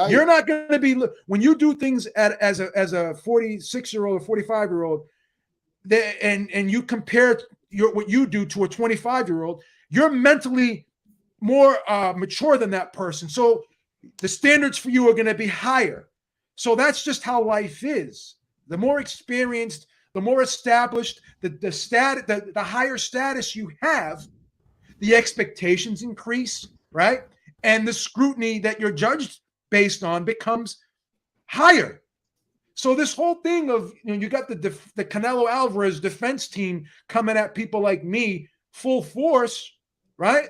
You're not going to be, when you do things as a 46-year-old or 45-year-old, and you compare what you do to a 25-year-old, you're mentally more mature than that person. So the standards for you are going to be higher. So that's just how life is. The more experienced, the more established, the higher status you have, the expectations increase, right? And the scrutiny that you're judged based on becomes higher. So this whole thing of, you got the Canelo Alvarez defense team coming at people like me full force, right?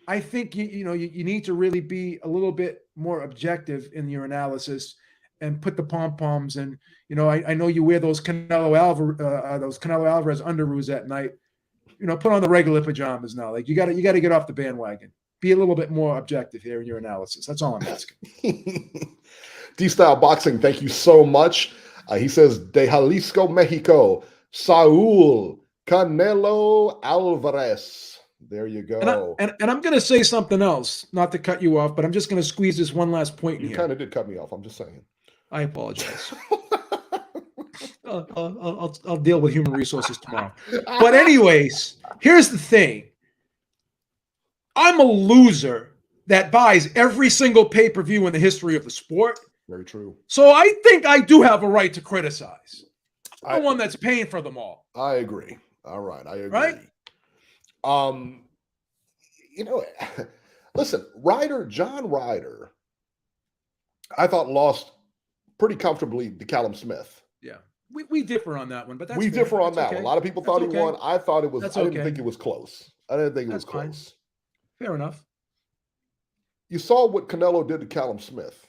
I think you need to really be a little bit more objective in your analysis and put the pom-poms. And I know you wear those Canelo Alvarez underoos at night. Put on the regular pajamas now. Like, you got to get off the bandwagon. Be a little bit more objective here in your analysis. That's all I'm asking. D-Style Boxing, thank you so much. He says, de Jalisco, Mexico, Saul Canelo Alvarez. There you go. And I'm going to say something else, not to cut you off, but I'm just going to squeeze this one last point in here. You kind of did cut me off. I'm just saying. I apologize. I'll deal with human resources tomorrow. But anyways, here's the thing. I'm a loser that buys every single pay-per-view in the history of the sport. Very true. So I think I do have a right to criticize. I'm the one that's paying for them all. I agree. All right. I agree. Right? Listen, John Ryder, I thought lost pretty comfortably to Callum Smith. Yeah. We differ on that one, but that's We fair. differ on That's that one. okay. A lot of people That's thought he okay. won. I thought it was. That's I didn't okay. think it was close. I didn't think it That's was fine. close. Fair enough. You saw what Canelo did to Callum Smith.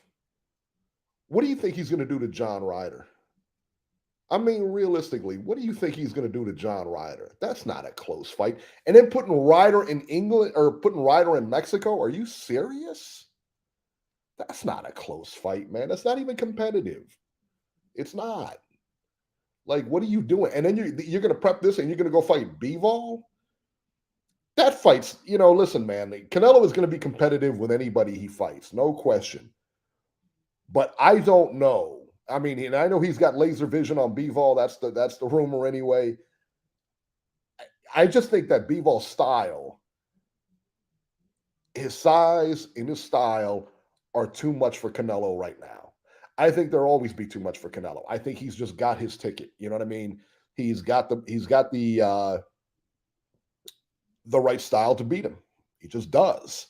What do you think he's going to do to John Ryder? I mean, realistically, what do you think he's going to do to John Ryder? That's not a close fight. And then putting Ryder in England or putting Ryder in Mexico, are you serious? That's not a close fight, man. That's not even competitive. It's not. Like, what are you doing? And then you're going to prep this and you're going to go fight Bivol? That fight's, listen, man, Canelo is going to be competitive with anybody he fights, no question. But I don't know. I mean, and I know he's got laser vision on Bivol. That's the rumor anyway. I just think that Bivol's style, his size and his style are too much for Canelo right now. I think there'll always be too much for Canelo. I think he's just got his ticket. You know what I mean? He's got the right style to beat him. He just does.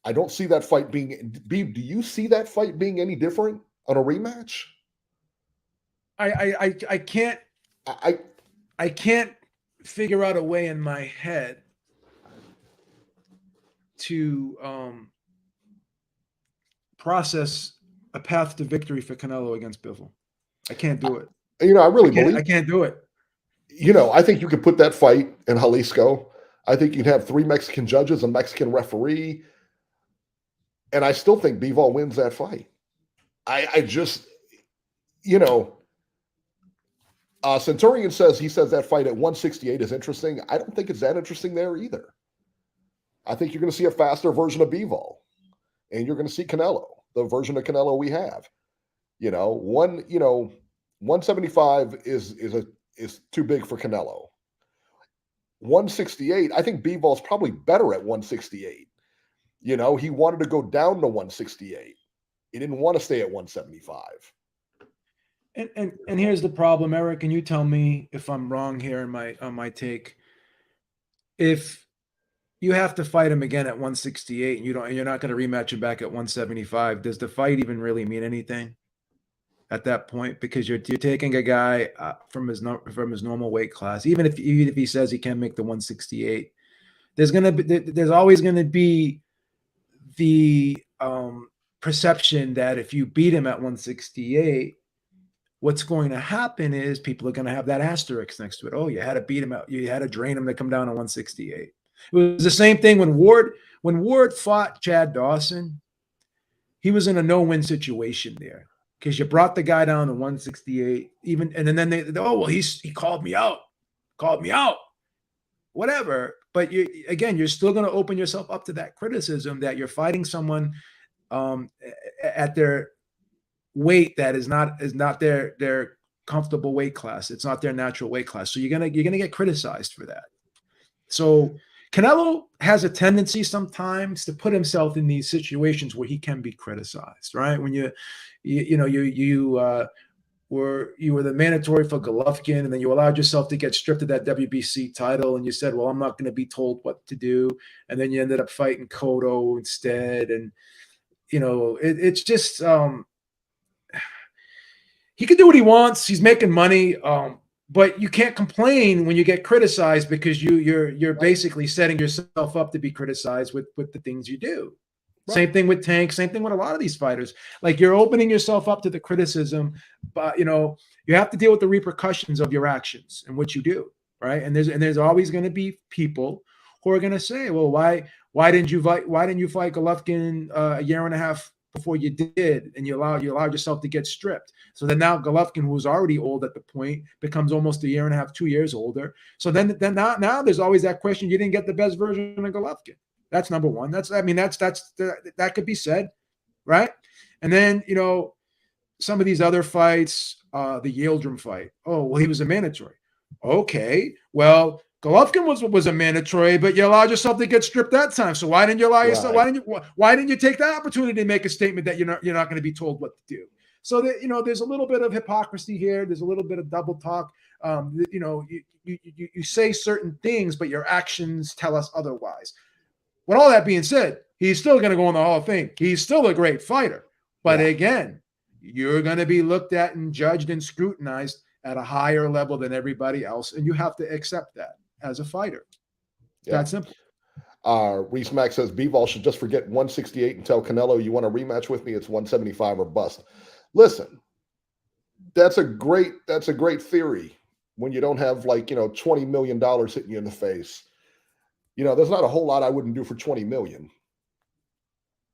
I don't see that fight being. Do you see that fight being any different on a rematch? I can't. I can't figure out a way in my head to process a path to victory for Canelo against Bivol. I can't do it. I really believe I can't do it. I think you could put that fight in Jalisco. I think you'd have 3 Mexican judges, a Mexican referee, and I still think Bivol wins that fight. I just, Centurion says that fight at 168 is interesting. I don't think it's that interesting there either. I think you're going to see a faster version of Bivol, and you're going to see Canelo, the version of Canelo we have. 175 is too big for Canelo. 168, I think Bivol's probably better at 168. He wanted to go down to 168. He didn't want to stay at 175. And here's the problem, Eric. Can you tell me if I'm wrong here on my take? If you have to fight him again at 168 and you're not going to rematch him back at 175, does the fight even really mean anything at that point? Because you're taking a guy from his normal weight class, even if he says he can make the 168, there's always going to be the perception that if you beat him at 168, what's going to happen is people are going to have that asterisk next to it. Oh, you had to beat him out. You had to drain him to come down to 168. It was the same thing when Ward fought Chad Dawson. He was in a no-win situation there because you brought the guy down to 168. And then he called me out, whatever. But you're still going to open yourself up to that criticism that you're fighting someone at their weight that is not their comfortable weight class. It's not their natural weight class. So you're gonna get criticized for that. So Canelo has a tendency sometimes to put himself in these situations where he can be criticized, right? When you were the mandatory for Golovkin, and then you allowed yourself to get stripped of that WBC title, and you said, well, I'm not going to be told what to do. And then you ended up fighting Cotto instead. And, it's just, he can do what he wants. He's making money. But you can't complain when you get criticized because you're basically setting yourself up to be criticized with the things you do. Right. Same thing with Tank. Same thing with a lot of these fighters. Like, you're opening yourself up to the criticism, but you have to deal with the repercussions of your actions and what you do, right? And there's always going to be people who are going to say, well, why didn't you fight Golovkin a year and a half before you did, and you allowed yourself to get stripped? So then now Golovkin, who was already old at the point, becomes almost a year and a half, 2 years older. So then now there's always that question: you didn't get the best version of Golovkin. That's number one. That could be said, right? And then some of these other fights, the Yildirim fight. Oh, well, he was a mandatory. Okay, well, Golovkin was a mandatory, but you allowed yourself to get stripped that time. So why didn't you allow yourself? Why didn't you take that opportunity to make a statement that you're not going to be told what to do? So that there's a little bit of hypocrisy here. There's a little bit of double talk. You say certain things, but your actions tell us otherwise. With all that being said, he's still going to go in the Hall of Fame. He's still a great fighter. But again, you're going to be looked at and judged and scrutinized at a higher level than everybody else, and you have to accept that as a fighter. Yeah. That simple. Reese Mack says Bivol should just forget 168 and tell Canelo, you want a rematch with me? It's 175 or bust. Listen, that's a great theory when you don't have like, $20 million hitting you in the face. There's not a whole lot I wouldn't do for 20 million.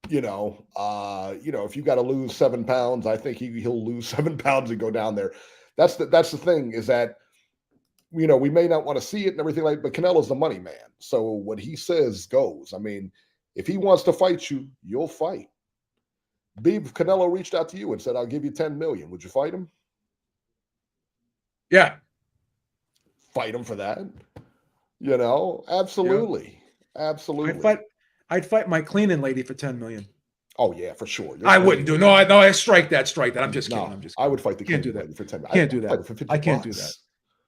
If you got to lose 7 pounds, I think he'll lose 7 pounds and go down there. That's the thing is that, we may not want to see it and everything but Canelo's the money man. So what he says goes. I mean, if he wants to fight you, you'll fight. If Canelo reached out to you and said, I'll give you 10 million, would you fight him? Yeah. Fight him for that? Absolutely. Yeah. Absolutely. I'd fight my cleaning lady for 10 million. Oh yeah, for sure. I wouldn't do. No, I strike that. I'm just kidding. I'm just kidding. I would fight the can't do that for 10 million. Can't do that. I can't do that.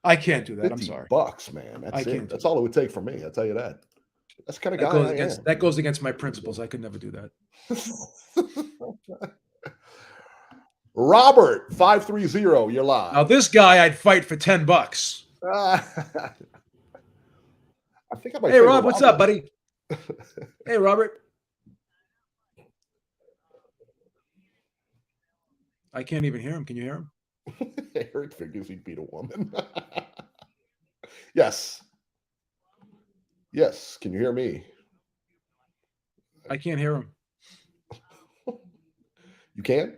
I can't do that. I'm sorry. $50, man. That's it. That's all it would take for me. I'll tell you that. That's the kind of guy that goes against my principles. I could never do that. Robert 530, you're live. Now this guy I'd fight for $10. I think I might. Hey Rob, what's up, buddy? Hey Robert. I can't even hear him. Can you hear him? Eric figures he'd beat a woman. Yes. Yes. Can you hear me? I can't hear him. You can't?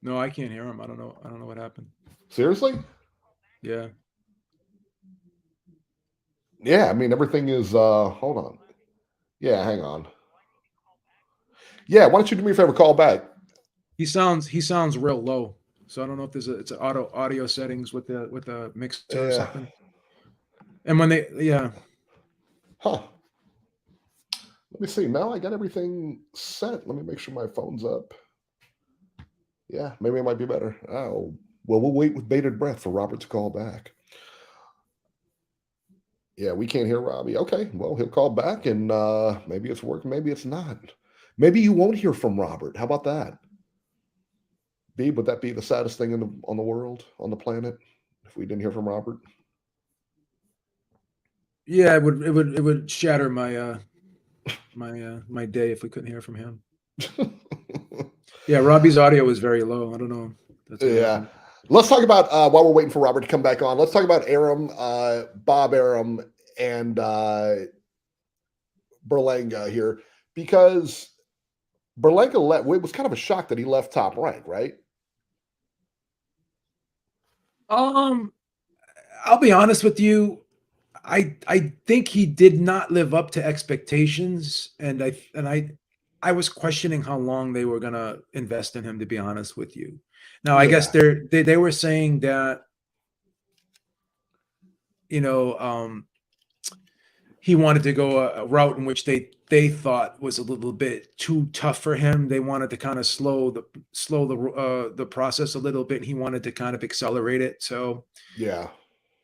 No, I can't hear him. I don't know what happened. Seriously? Yeah. Yeah, I mean everything is hold on. Yeah, hang on. Yeah, why don't you do me a favor, call back? He sounds real low. So I don't know if it's audio settings with the mixer or something. And when Huh. Let me see. Now I got everything set. Let me make sure my phone's up. Yeah, maybe it might be better. Oh, well, we'll wait with bated breath for Robert to call back. Yeah, we can't hear Robbie. Okay, well, he'll call back and maybe it's working, maybe it's not. Maybe you won't hear from Robert. How about that? Would that be the saddest thing on the world, on the planet, if we didn't hear from Robert? Yeah, it would shatter my my day if we couldn't hear from him. Yeah, Robbie's audio was very low. I don't know. Yeah. Let's talk about while we're waiting for Robert to come back on. Let's talk about Arum, Bob Arum, and Berlanga here, because Berlanga left. It was kind of a shock that he left Top Rank, right? I'll be honest with you. I think he did not live up to expectations, and I was questioning how long they were gonna invest in him, to be honest with you. Now, I guess they were saying that, he wanted to go a route in which they thought was a little bit too tough for him. They wanted to kind of slow the process a little bit. He wanted to kind of accelerate it. So yeah,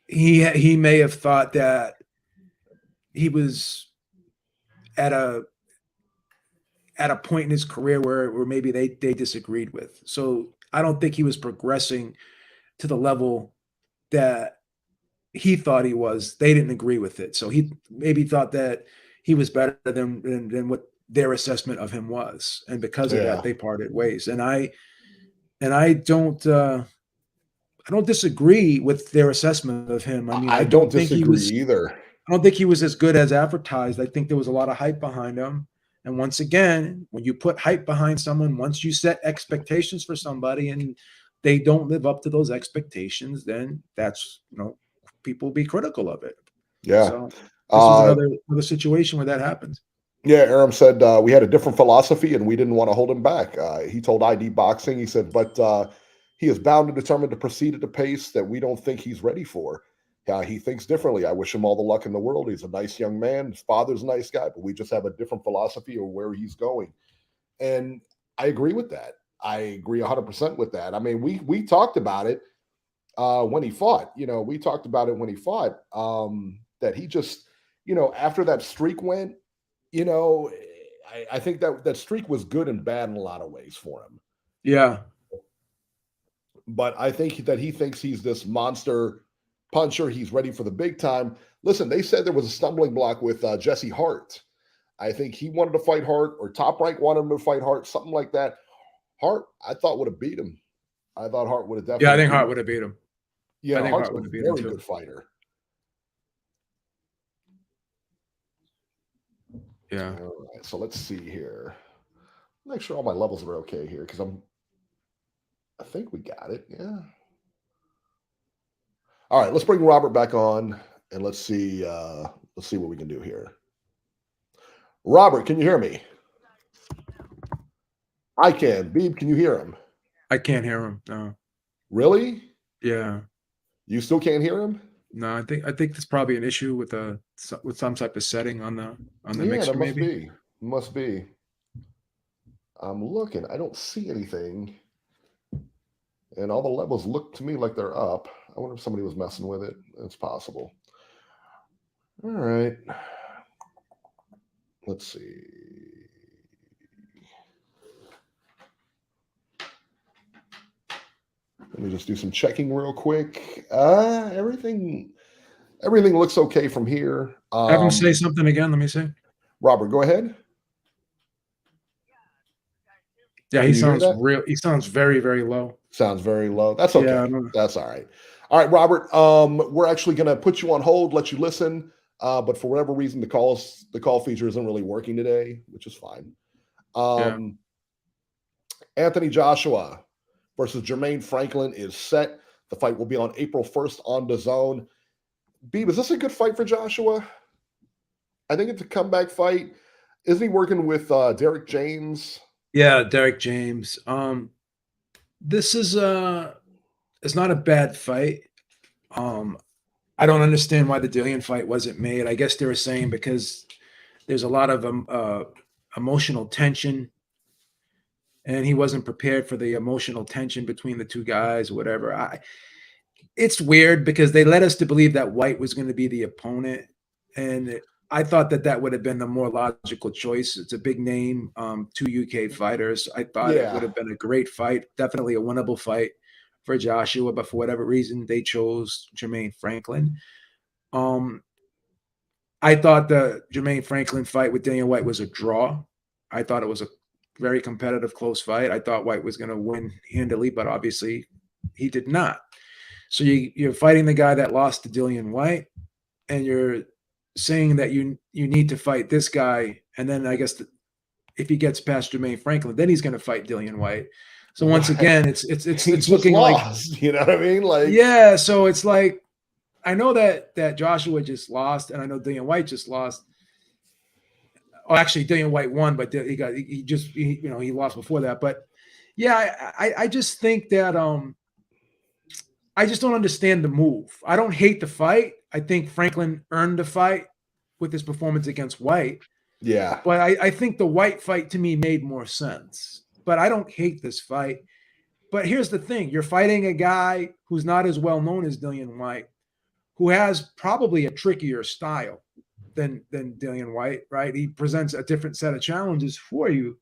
he may have thought that he was at a point in his career where maybe they disagreed with. So I don't think he was progressing to the level that he thought he was. They didn't agree with it. So he maybe thought that he was better than what their assessment of him was. And because of that, they parted ways. And I don't disagree with their assessment of him. I mean, I don't disagree either. I don't think he was as good as advertised. I think there was a lot of hype behind him. And once again, when you put hype behind someone, once you set expectations for somebody and they don't live up to those expectations, then that's, people will be critical of it. Yeah. So this was another situation where that happened. Yeah, Aram said we had a different philosophy and we didn't want to hold him back. He told ID Boxing, he said, but he is bound and determined to proceed at a pace that we don't think he's ready for. He thinks differently. I wish him all the luck in the world. He's a nice young man. His father's a nice guy, but we just have a different philosophy of where he's going. And I agree with that. I agree 100% with that. I mean, we talked about it when he fought. We talked about it when he fought, that he just, after that streak went, I think that streak was good and bad in a lot of ways for him. Yeah. but I think that he thinks he's this monster puncher. He's ready for the big time. Listen, they said there was a stumbling block with Jesse Hart. I think he wanted to fight Hart, or Top Rank wanted him to fight Hart, something like that. Hart, I thought, would have beat him. I thought Hart would have definitely. Yeah, I think Hart would have beat him. Yeah, I think Hart's Hart would a have beat him very too. good fighter. Yeah. All right, so let's see here. Make sure all my levels are okay here, because I think we got it. Yeah. All right, let's bring Robert back on, and let's see what we can do here. Robert, can you hear me? I can. Beeb, can you hear him? I can't hear him. No. Really? Yeah. You still can't hear him? No, I think there's probably an issue with some type of setting on the mixer. That must maybe. be. Must be. I'm looking. I don't see anything. And all the levels look to me like they're up. I wonder if somebody was messing with it. It's possible. All right. Let's see. Let me just do some checking real quick. Everything looks okay from here. Have him say something again. Let me see. Robert, go ahead. Yeah, he sounds very, very low. Sounds very low. That's okay. Yeah, that's all right. All right, Robert. We're actually going to put you on hold, let you listen. But for whatever reason, the call feature isn't really working today, which is fine. Anthony Joshua versus Jermaine Franklin is set. The fight will be on April 1st on DAZN. Beeb, is this a good fight for Joshua? I think it's a comeback fight. Isn't he working with Derek James? Yeah, Derek James. This is it's not a bad fight. I don't understand why the Dillian fight wasn't made. I guess they were saying because there's a lot of emotional tension, and he wasn't prepared for the emotional tension between the two guys, whatever. It's weird because they led us to believe that White was going to be the opponent, and I thought that would have been the more logical choice. It's a big name, two UK fighters. I thought it would have been a great fight, definitely a winnable fight for Joshua, but for whatever reason, they chose Jermaine Franklin. I thought the Jermaine Franklin fight with Dillian White was a draw. I thought it was a very competitive, close fight. I thought White was going to win handily, but obviously he did not. So you're fighting the guy that lost to Dillian White, and you're saying that you need to fight this guy, and then I guess if he gets past Jermaine Franklin, then he's going to fight Dillian White. So once again, it's looking lost, like, you know what I mean? Like, yeah. So it's like, I know that Joshua just lost, and I know Dillian White just lost. Oh, actually, Dillian White won, but he lost before that. But yeah, I just think that I just don't understand the move. I don't hate the fight. I think Franklin earned the fight with his performance against White. Yeah. But I think the White fight to me made more sense. But I don't hate this fight. But here's the thing. You're fighting a guy who's not as well known as Dillian White, who has probably a trickier style than Dillian White, right? He presents a different set of challenges for you.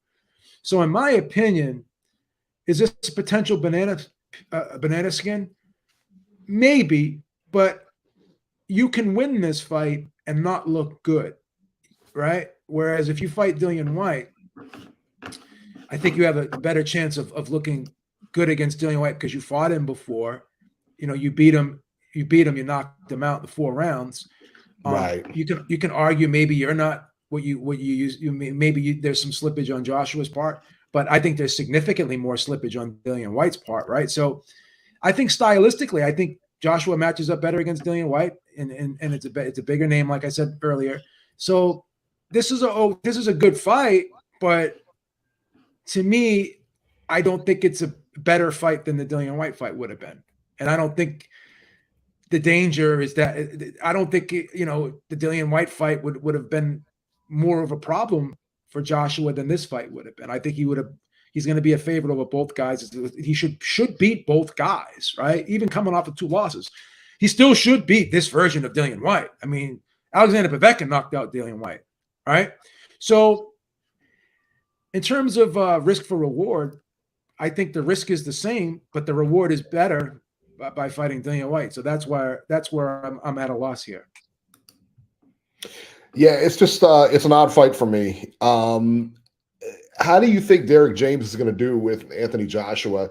So in my opinion, is this a potential banana skin? Maybe, but you can win this fight and not look good, right? Whereas if you fight Dillian White, I think you have a better chance of looking good against Dillian White because you fought him before. You beat him, you knocked him out in the 4 rounds. Right. You can argue maybe you're not what you use. There's some slippage on Joshua's part, but I think there's significantly more slippage on Dillian White's part, right? So I think stylistically, I think Joshua matches up better against Dillian White, and it's a bigger name, like I said earlier. So this is a good fight, but to me, I don't think it's a better fight than the Dillian White fight would have been, and I don't think the danger is that I don't think the Dillian White fight would have been more of a problem for Joshua than this fight would have been. I think he's going to be a favorite over both guys. He should beat both guys, right? Even coming off of 2 losses, he still should beat this version of Dillian White. I mean, Alexander Povetkin knocked out Dillian White, right? So in terms of risk for reward, I think the risk is the same, but the reward is better by fighting Dillian White. So that's where I'm at a loss here. Yeah, it's just it's an odd fight for me. How do you think Derek James is going to do with Anthony Joshua?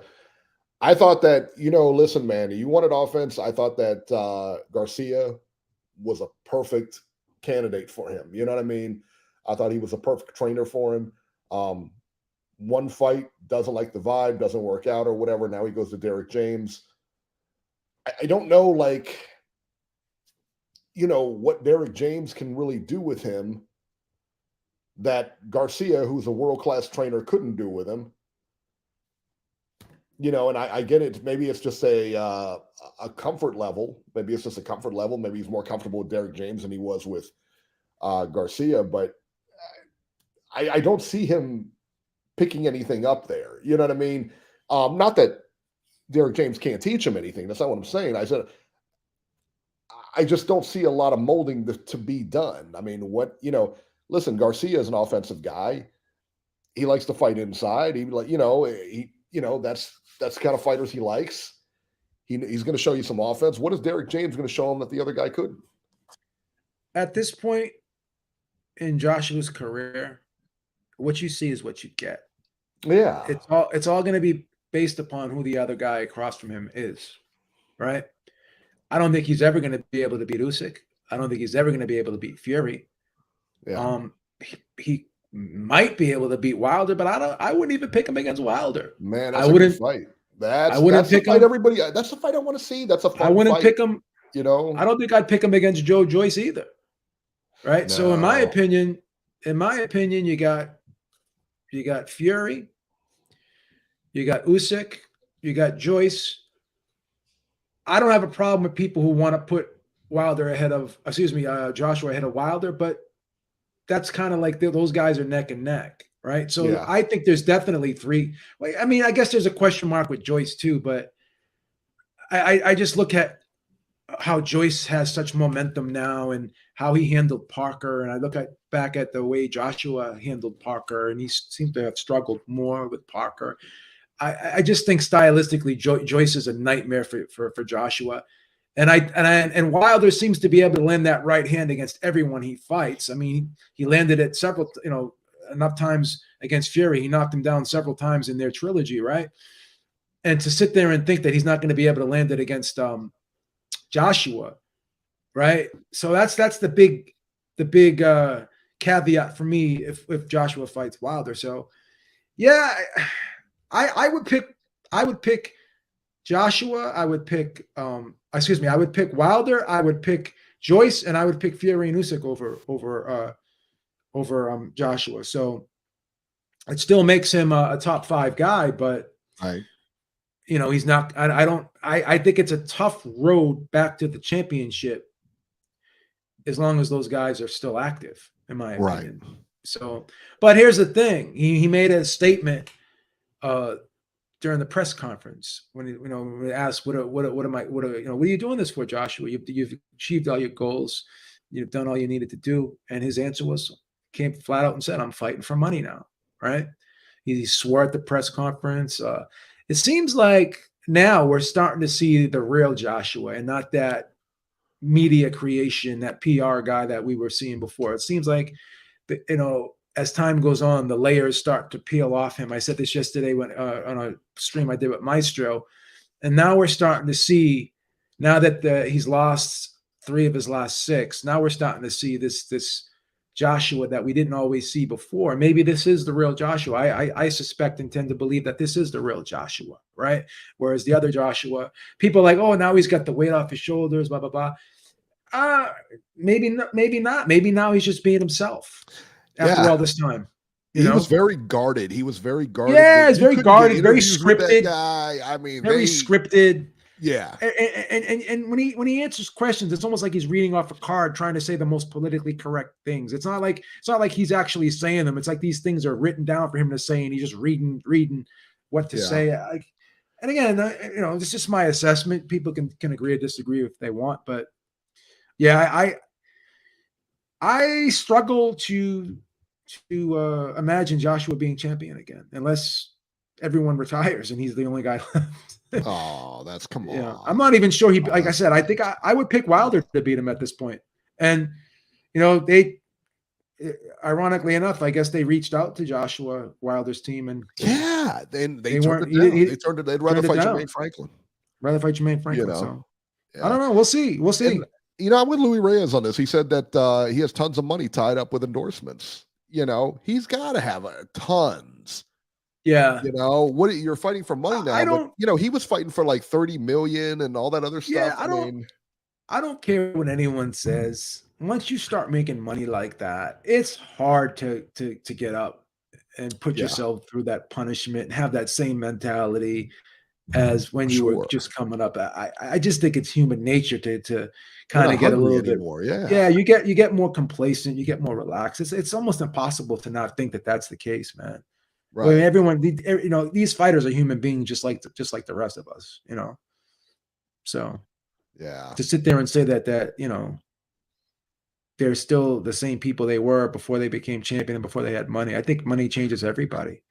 I thought that, listen, man, you wanted offense. I thought that Garcia was a perfect candidate for him. You know what I mean? I thought he was a perfect trainer for him. One fight, doesn't like the vibe, doesn't work out or whatever. Now he goes to Derek James. I don't know, what Derek James can really do with him that Garcia, who's a world-class trainer, couldn't do with him. And I get it. Maybe it's just a comfort level. Maybe it's just a comfort level. Maybe he's more comfortable with Derek James than he was with Garcia. But I don't see him picking anything up there. You know what I mean? Not that Derek James can't teach him anything. That's not what I'm saying. I said I just don't see a lot of molding to be done. I mean, listen, Garcia is an offensive guy. He likes to fight inside. That's the kind of fighters he likes. He's going to show you some offense. What is Derek James going to show him that the other guy couldn't? At this point in Joshua's career, what you see is what you get. Yeah. It's all going to be based upon who the other guy across from him is, right? I don't think he's ever going to be able to beat Usyk. I don't think he's ever going to be able to beat Fury. Yeah. He might be able to beat Wilder, but I wouldn't even pick him against Wilder. Man, that's a good fight. That's the fight everybody. That's the fight I want to see. That's a fun fight. I wouldn't pick him. I don't think I'd pick him against Joe Joyce either. Right. No. So in my opinion, you got Fury, you got Usyk, you got Joyce. I don't have a problem with people who want to put Joshua ahead of Wilder, but that's kind of like those guys are neck and neck, right? So yeah. I think there's definitely three. I mean, I guess there's a question mark with Joyce too, but I just look at how Joyce has such momentum now and how he handled Parker, and I look back at the way Joshua handled Parker, and he seems to have struggled more with Parker. I just think stylistically, Joyce is a nightmare for Joshua. And Wilder seems to be able to land that right hand against everyone he fights. I mean, he landed it several, enough times against Fury. He knocked him down several times in their trilogy, right? And to sit there and think that he's not going to be able to land it against Joshua, right? So that's the big caveat for me if Joshua fights Wilder. So yeah, I would pick Joshua. I would pick I would pick Wilder. I would pick Joyce, and I would pick Fury and Usyk over Joshua. So it still makes him a top 5 guy, but right. He's not. I think it's a tough road back to the championship as long as those guys are still active, in my opinion. Right. So, but here's the thing: he made a statement during the press conference when we asked, "What are you doing this for, Joshua? You've achieved all your goals, you've done all you needed to do," and his answer came flat out and said, "I'm fighting for money now." Right? He swore at the press conference. It seems like now we're starting to see the real Joshua and not that media creation, that PR guy that we were seeing before. It seems like, as time goes on, the layers start to peel off him. I said this yesterday when on a stream I did with Maestro, and now we're starting to see, now that he's lost 3 of his last 6, now we're starting to see this Joshua that we didn't always see before. Maybe this is the real Joshua. I suspect and tend to believe that this is the real Joshua, right? Whereas the other Joshua, people are like, oh, now he's got the weight off his shoulders, blah, blah, blah. Maybe not. Maybe now he's just being himself after all this time. He was very guarded. Yeah, he's very guarded, very scripted. Guy. I mean, very scripted. Yeah. And when he answers questions, it's almost like he's reading off a card trying to say the most politically correct things. It's not like he's actually saying them. It's like these things are written down for him to say, and he's just reading what to say. And again, it's just my assessment. People can agree or disagree if they want, but yeah, I struggle to imagine Joshua being champion again, unless everyone retires and he's the only guy left. Oh, come on. I'm not even sure like I That's said, I think I would pick Wilder to beat him at this point. And they ironically enough, I guess they reached out to Joshua Wilder's team and yeah. Then they turned weren't. it down. They'd rather Turned it fight down. Jermaine Franklin. Rather fight Jermaine Franklin. know, So yeah. I don't know. We'll see. We'll see. And, I'm with Louis Reyes on this. He said that he has tons of money tied up with endorsements. He's got to have tons. Yeah. What you're fighting for money now, but he was fighting for like 30 million and all that other stuff. Yeah, I don't care what anyone says. Once you start making money like that, it's hard to get up and put yourself through that punishment and have that same mentality as when you were just coming up. I just think it's human nature to kind of get a little bit more. Yeah, you get more complacent, you get more relaxed. It's almost impossible to not think that that's the case, man. Right. I mean, everyone, these fighters are human beings just like the rest of us, So yeah, to sit there and say that they're still the same people they were before they became champion and before they had money. I think money changes everybody.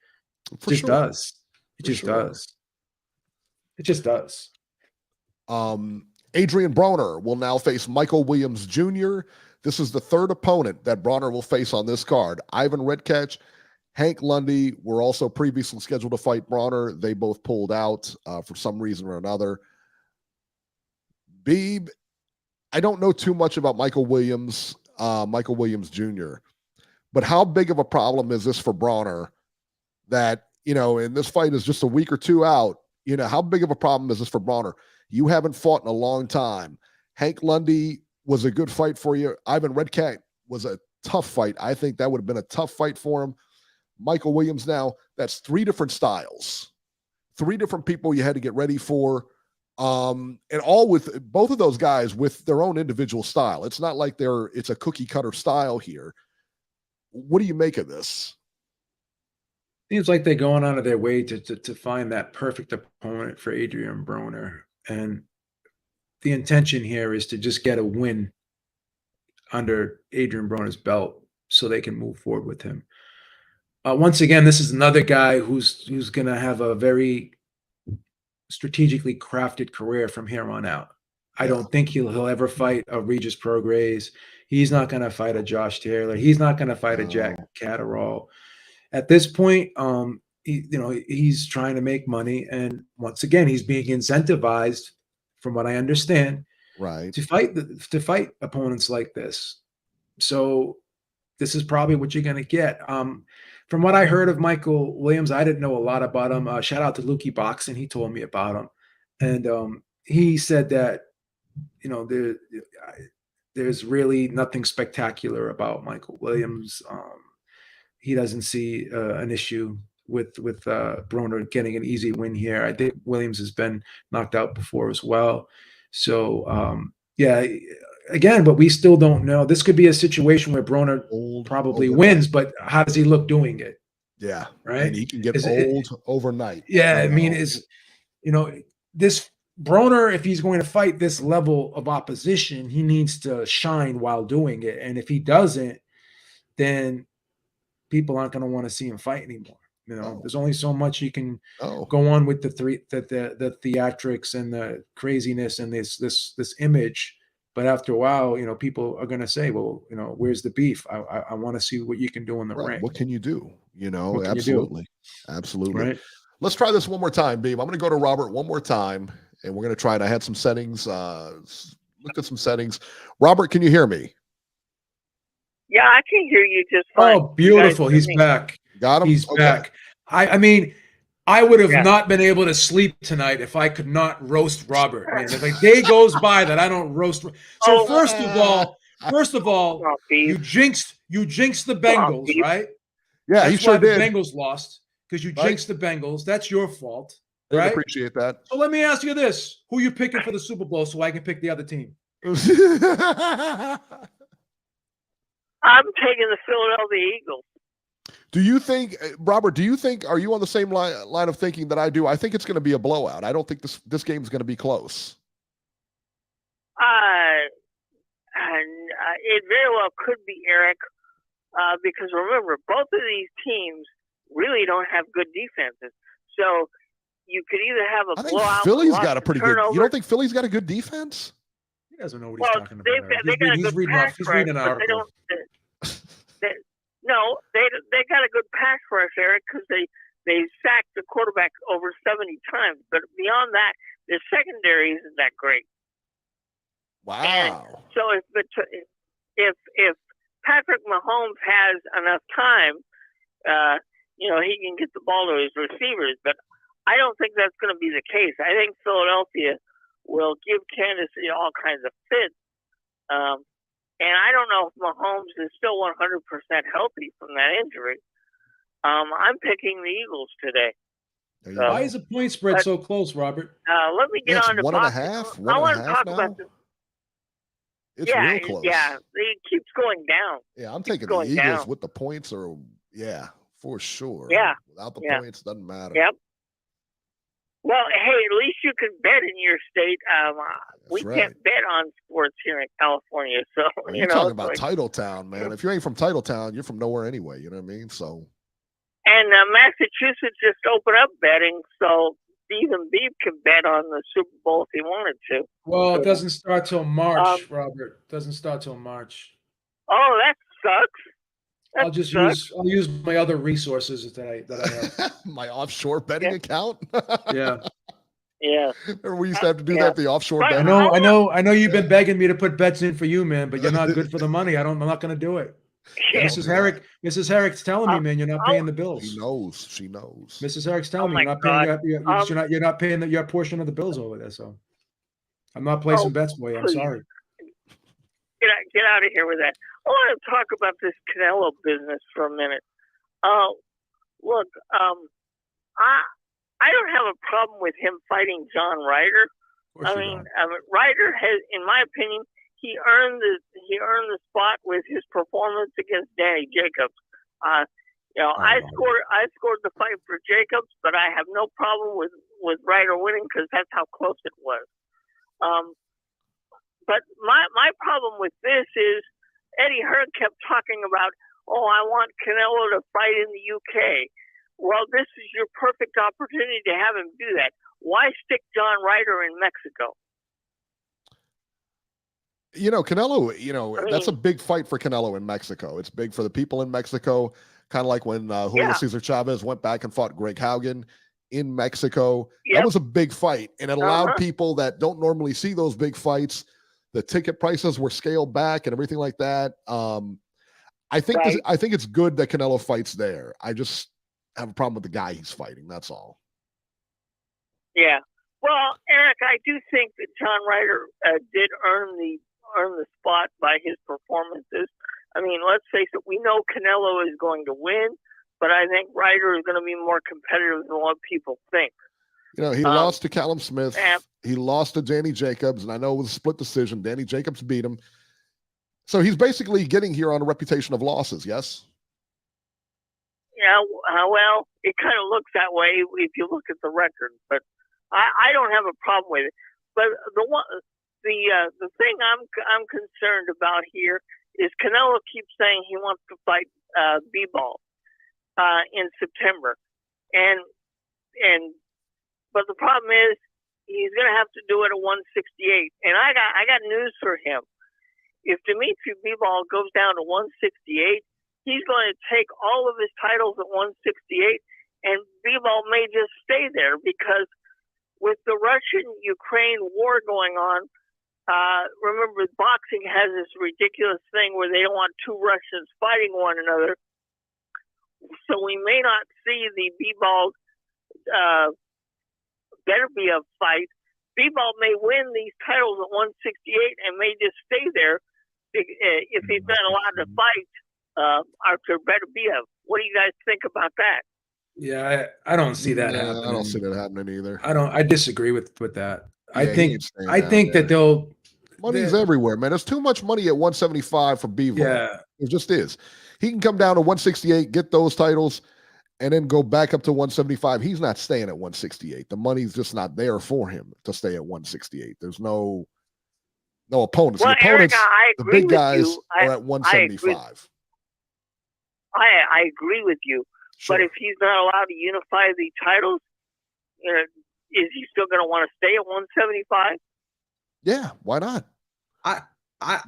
It just does. It just does. It just does. Adrian Broner will now face Michael Williams Jr. This is the third opponent that Broner will face on this card. Ivan Redkach, Hank Lundy were also previously scheduled to fight Broner. They both pulled out for some reason or another. Beeb, I don't know too much about Michael Williams Jr., but how big of a problem is this for Broner that, and this fight is just a week or two out, how big of a problem is this for Broner? You haven't fought in a long time. Hank Lundy was a good fight for you. Ivan Redkach was a tough fight. I think that would have been a tough fight for him. Michael Williams now, that's 3 different styles, 3 different people you had to get ready for. And all with both of those guys with their own individual style. It's not like it's a cookie cutter style here. What do you make of this? Seems like they're going out of their way to find that perfect opponent for Adrian Broner. And the intention here is to just get a win under Adrian Broner's belt so they can move forward with him. Once again, this is another guy who's going to have a very strategically crafted career from here on out. I don't think he'll ever fight a Regis Prograis. He's not going to fight a Josh Taylor. He's not going to fight a Jack Catterall. At this point, he's trying to make money, and once again, he's being incentivized, from what I understand, right, to fight opponents like this. So this is probably what you're going to get. From what I heard of Michael Williams, I didn't know a lot about him. Shout out to Lukey Boxing. He told me about him. And he said that, there's really nothing spectacular about Michael Williams. He doesn't see an issue with Broner getting an easy win here. I think Williams has been knocked out before as well. So, again, but we still don't know. This could be a situation where Broner probably wins, but how does he look doing it? Yeah. Right. And he can get old overnight. Yeah. I mean, this Broner, if he's going to fight this level of opposition, he needs to shine while doing it. And if he doesn't, then people aren't going to want to see him fight anymore. There's only so much you can go on with the theatrics and the craziness and this image. But after a while, people are going to say, well, where's the beef? I want to see what you can do in the ring. What can you do? Absolutely. Absolutely. Right. Let's try this one more time, Beam. I'm going to go to Robert one more time, and we're going to try it. I had some settings, looked at some settings. Robert, can you hear me? Yeah, I can hear you just fine. Oh, beautiful. He's back. Got him? He's back. I mean, I would have not been able to sleep tonight if I could not roast Robert, man. If a day goes by that I don't roast. So first of all, you jinxed the Bengals, right? Yeah, that's he sure did. The Bengals lost because you jinxed the Bengals. That's your fault, right? I appreciate that. So let me ask you this: who are you picking for the Super Bowl so I can pick the other team? I'm taking the Philadelphia Eagles. Do you think, Robert, are you on the same line of thinking that I do? I think it's going to be a blowout. I don't think this game is going to be close. It very well could be, Eric, because remember, both of these teams really don't have good defenses. So you could either have a I think blowout. Philly's lots got a of pretty good. You turnovers. don't think Philly's got a good defense? He doesn't know what Well, he's talking about. they got a He's good reading pass he's rush, reading an but they article. don't. No, they got a good pass rush, Eric, because they sacked the quarterback over 70 times. But beyond that, their secondary isn't that great. Wow. And so if Patrick Mahomes has enough time, he can get the ball to his receivers. But I don't think that's going to be the case. I think Philadelphia will give Kansas City all kinds of fits. And I don't know if Mahomes is still 100% healthy from that injury. I'm picking the Eagles today. Why is the point spread so close, Robert? Let me get on to boxing. 1.5. I want to talk now? about this. It's real close. Yeah, it keeps going down. Yeah, I'm taking the Eagles with the points, for sure. Yeah. Without the points, doesn't matter. Yep. Well, hey, at least you can bet in your state. We can't bet on sports here in California, so you're talking about Titletown, man. If you ain't from Titletown, you're from nowhere anyway. You know what I mean? So. And Massachusetts just opened up betting, so Stephen Beebe can bet on the Super Bowl if he wanted to. Well, it doesn't start till March, Robert. It doesn't start till March. Oh, that sucks. I'll use my other resources that I have. My offshore betting account. Yeah. Yeah. Or we used to have to do that. The offshore betting. I know. You've been begging me to put bets in for you, man, but you're not good for the money. I'm not going to do it. Yeah. Mrs. Herrick's telling me, man, you're not paying the bills. She knows. Mrs. Herrick's telling me you're not paying you're not paying your portion of the bills over there. So I'm not placing bets for you. I'm sorry. Get out of here with that. I want to talk about this Canelo business for a minute. Look, I don't have a problem with him fighting John Ryder. Ryder has, in my opinion, he earned the spot with his performance against Danny Jacobs. I scored the fight for Jacobs, but I have no problem with Ryder winning because that's how close it was. But my problem with this is Eddie Hearn kept talking about, I want Canelo to fight in the UK. Well, this is your perfect opportunity to have him do that. Why stick John Ryder in Mexico? Canelo, that's a big fight for Canelo in Mexico. It's big for the people in Mexico, kind of like when Julio Cesar Chavez went back and fought Greg Haugen in Mexico. That was a big fight, and it allowed people that don't normally see those big fights. The ticket prices were scaled back and everything like that. I think it's good that Canelo fights there. I just have a problem with the guy he's fighting. That's all. Yeah. Well, Eric, I do think that John Ryder did earn the spot by his performances. I mean, let's face it, we know Canelo is going to win, but I think Ryder is going to be more competitive than what people think. He lost to Callum Smith. He lost to Danny Jacobs, and I know it was a split decision. Danny Jacobs beat him. So he's basically getting here on a reputation of losses, yes? Yeah, well, it kind of looks that way if you look at the record, but I don't have a problem with it. But the thing I'm concerned about here is Canelo keeps saying he wants to fight B-Ball in September, but the problem is he's going to have to do it at 168. And I got news for him. If Dimitri B-Ball goes down to 168, he's going to take all of his titles at 168, and B-Ball may just stay there because with the Russian-Ukraine war going on, remember boxing has this ridiculous thing where they don't want two Russians fighting one another. So we may not see the B-Ball better be a fight. B-Ball may win these titles at 168 and may just stay there if he's not allowed to fight after better be a. What do you guys think about that? Yeah, I don't see that happening. I don't see that happening either. I disagree with that. Yeah, I think that they'll. Money's everywhere, man. There's too much money at 175 for Bivol. Yeah, it just is. He can come down to 168, get those titles, and then go back up to 175. He's not staying at 168. The money's just not there for him to stay at 168. There's no opponents. Well, the opponents, Eric, the big guys are at 175. I agree with you. Sure. But if he's not allowed to unify the titles, is he still going to want to stay at 175? Yeah, why not? I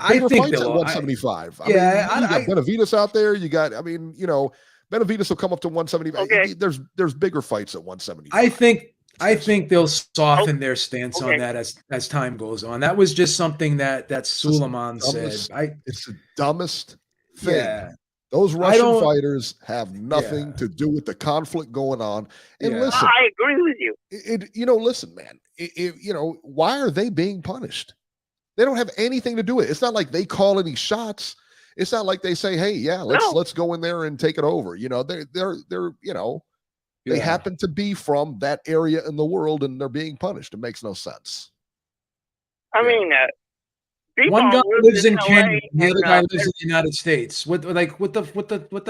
Bigger think fights at they'll. 175. Yeah, I mean, you got Benavidez out there. You got, I mean, Benavidez will come up to 175. Okay. There's bigger fights at 175. I think they'll soften their stance on that as time goes on. That was just something that Suleiman said. It's the dumbest thing. Yeah. Those Russian fighters have nothing to do with the conflict going on. And listen, I agree with you. Listen, man. Why are they being punished? They don't have anything to do with it. It's not like they call any shots. It's not like they say, "Hey, yeah, let's go in there and take it over." They happen to be from that area in the world, and they're being punished. It makes no sense. I mean, one guy lives in Canada, the other guy lives in the United States. What the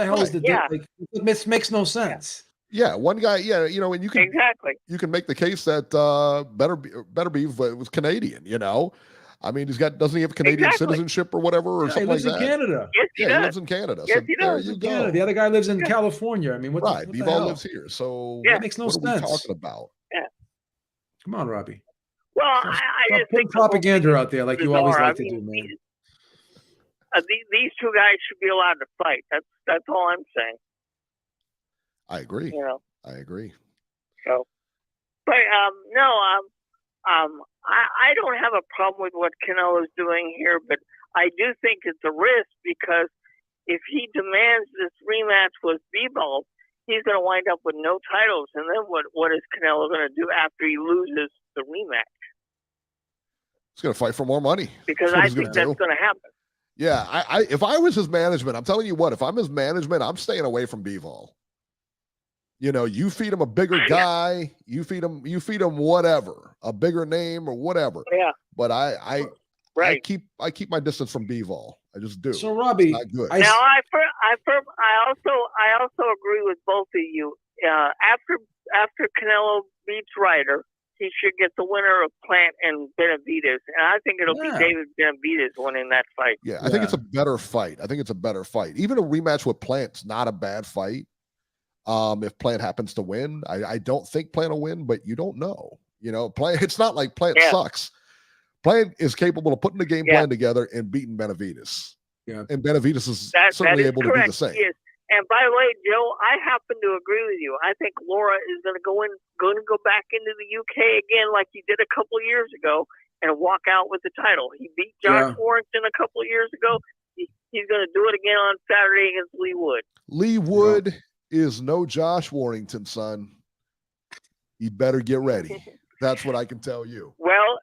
hell is the like? This makes no sense. Yeah, one guy. Yeah, and you can make the case that Beterbiev was Canadian. I mean, doesn't he have Canadian citizenship or whatever or something like that? He lives in Canada. Yes, he lives in Canada. Yes, so he there does. you go. Canada. The other guy lives in California. I mean, what the hell? lives here. So that makes no sense. What are we talking about? Yeah. Come on, Robbie. Well, I just think propaganda out there like you always like to do, man. These two guys should be allowed to fight. That's all I'm saying. I agree. I agree. So, but I don't have a problem with what Canelo's doing here, but I do think it's a risk because if he demands this rematch with Bivol, he's going to wind up with no titles. And then what is Canelo going to do after he loses the rematch? He's going to fight for more money. Because I think that's going to happen. Yeah, if I was his management, I'm telling you what, if I'm his management, I'm staying away from Bivol. You feed him a bigger guy, you feed him whatever, a bigger name or whatever. Yeah. But I keep my distance from Bivol. I just do. So Robbie, not good. Now I also agree with both of you. After Canelo beats Ryder, he should get the winner of Plant and Benavidez, and I think it'll be David Benavidez winning that fight. Yeah, I think it's a better fight. Even a rematch with Plant's not a bad fight. If Plant happens to win, I don't think Plant will win, but you don't know. Plant. It's not like Plant sucks. Plant is capable of putting the game plan together and beating Benavidez. Yeah, and Benavidez is certainly able to do the same. Yes. And by the way, Joe, I happen to agree with you. I think Laura is going to go back into the UK again, like he did a couple of years ago, and walk out with the title. He beat Josh Warrington a couple of years ago. He's going to do it again on Saturday against Lee Wood. Lee Wood is no Josh Warrington, son. You better get ready. That's what I can tell you. Well,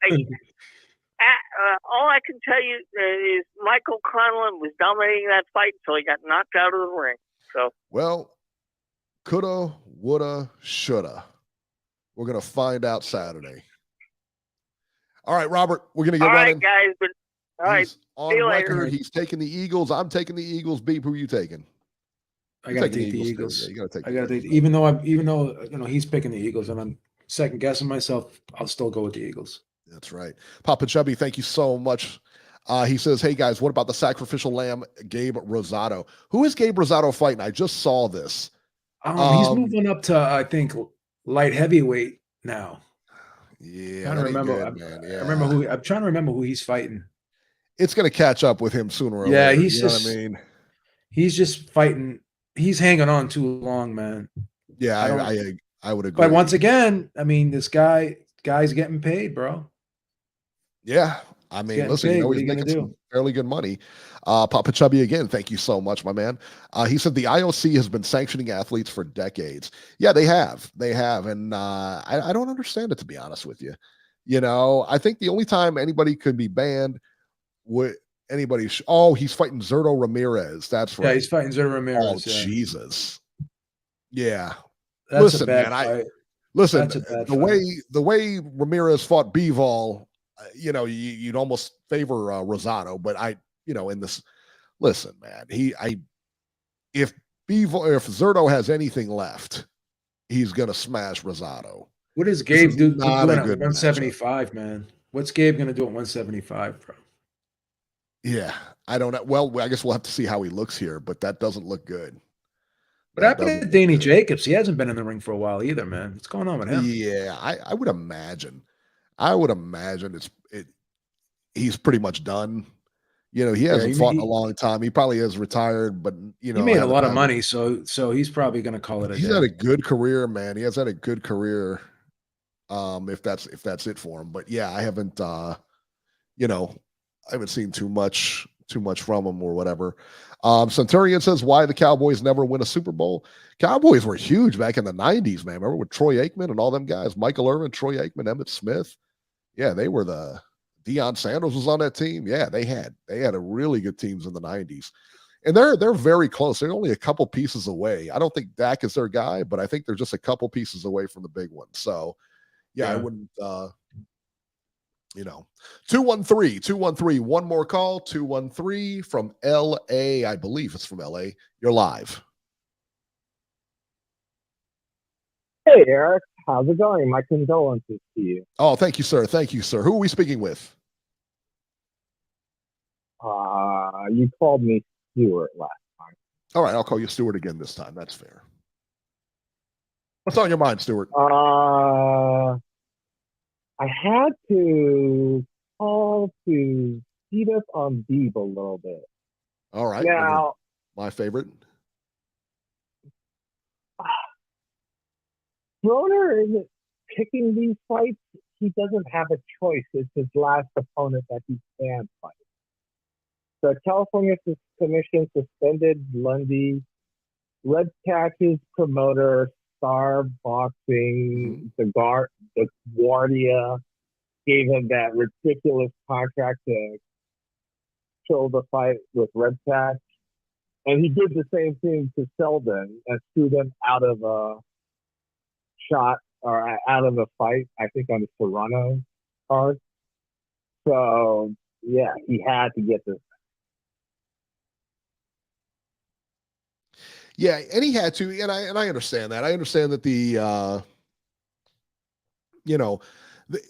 all I can tell you is Michael Conlon was dominating that fight until he got knocked out of the ring. So, well, coulda, woulda, shoulda. We're going to find out Saturday. All right, Robert, we're going to get running. All right, guys. But, all right. On record, he's taking the Eagles. I'm taking the Eagles. Beep, who are you taking? I got to take the Eagles. Yeah, you got to take. I got to take. Even though he's picking the Eagles, and I'm second guessing myself, I'll still go with the Eagles. That's right. Papa Chubby, thank you so much. He says, "Hey guys, what about the sacrificial lamb, Gabe Rosado? Who is Gabe Rosado fighting? I just saw this. He's moving up to I think light heavyweight now. Yeah, I'm trying to remember who he's fighting. It's going to catch up with him sooner or later. Yeah, you know what I mean? He's just fighting. He's hanging on too long, man. Yeah, I would agree. But once again, I mean, this guy's getting paid, bro. Yeah. I mean, listen, he's making some fairly good money. Papa Chubby, again, thank you so much, my man. He said the IOC has been sanctioning athletes for decades. Yeah, they have. And I don't understand it, to be honest with you. I think the only time anybody could be banned would anybody. He's fighting Zerto Ramirez. That's right. Yeah, he's fighting Zerto Ramirez. Oh, Jesus. Yeah. That's a bad fight. Listen, the way Ramirez fought Bivol, you'd almost favor Rosado, but in this, listen, man, if Zerto has anything left, he's gonna smash Rosado. What does Gabe doing at 175, man? What's Gabe gonna do at 175, bro? Yeah, I don't know. Well, I guess we'll have to see how he looks here, but that doesn't look good. What happened to Danny Jacobs? He hasn't been in the ring for a while either, man. What's going on with him? Yeah, I would imagine. He's pretty much done. He hasn't fought in a long time. He probably has retired, but he made a lot of money, so he's probably going to call it a day. He's had a good career, man. He has had a good career. If that's it for him, but yeah, I haven't seen too much from him or whatever. Centurion says, why the Cowboys never win a Super Bowl? Cowboys were huge back in the 90s, man. Remember with Troy Aikman and all them guys, Michael Irvin, Troy Aikman, Emmitt Smith. Yeah, they were Deion Sanders was on that team. Yeah, they had a really good teams in the 90s. And they're very close. They're only a couple pieces away. I don't think Dak is their guy, but I think they're just a couple pieces away from the big one. So yeah. I wouldn't 213, one more call, 213 from LA. I believe it's from LA. You're live. Hey, Eric. How's it going? My condolences to you. Oh, thank you, sir. Thank you, sir. Who are we speaking with? You called me Stuart last time. All right, I'll call you Stuart again this time. That's fair. What's on your mind, Stuart? I had to call to beat up on Beeb a little bit. All right. Now, my favorite. Broner isn't picking these fights. He doesn't have a choice. It's his last opponent that he can fight. The California Commission suspended Lundy. Red Catch's promoter, Star Boxing, the Guardia, gave him that ridiculous contract to kill the fight with Red Catch. And he did the same thing to Selden and threw them out of a shot or out of a fight, I think on the Serrano card. So, yeah, he had to get this. Yeah, and he had to, and I understand that. I understand that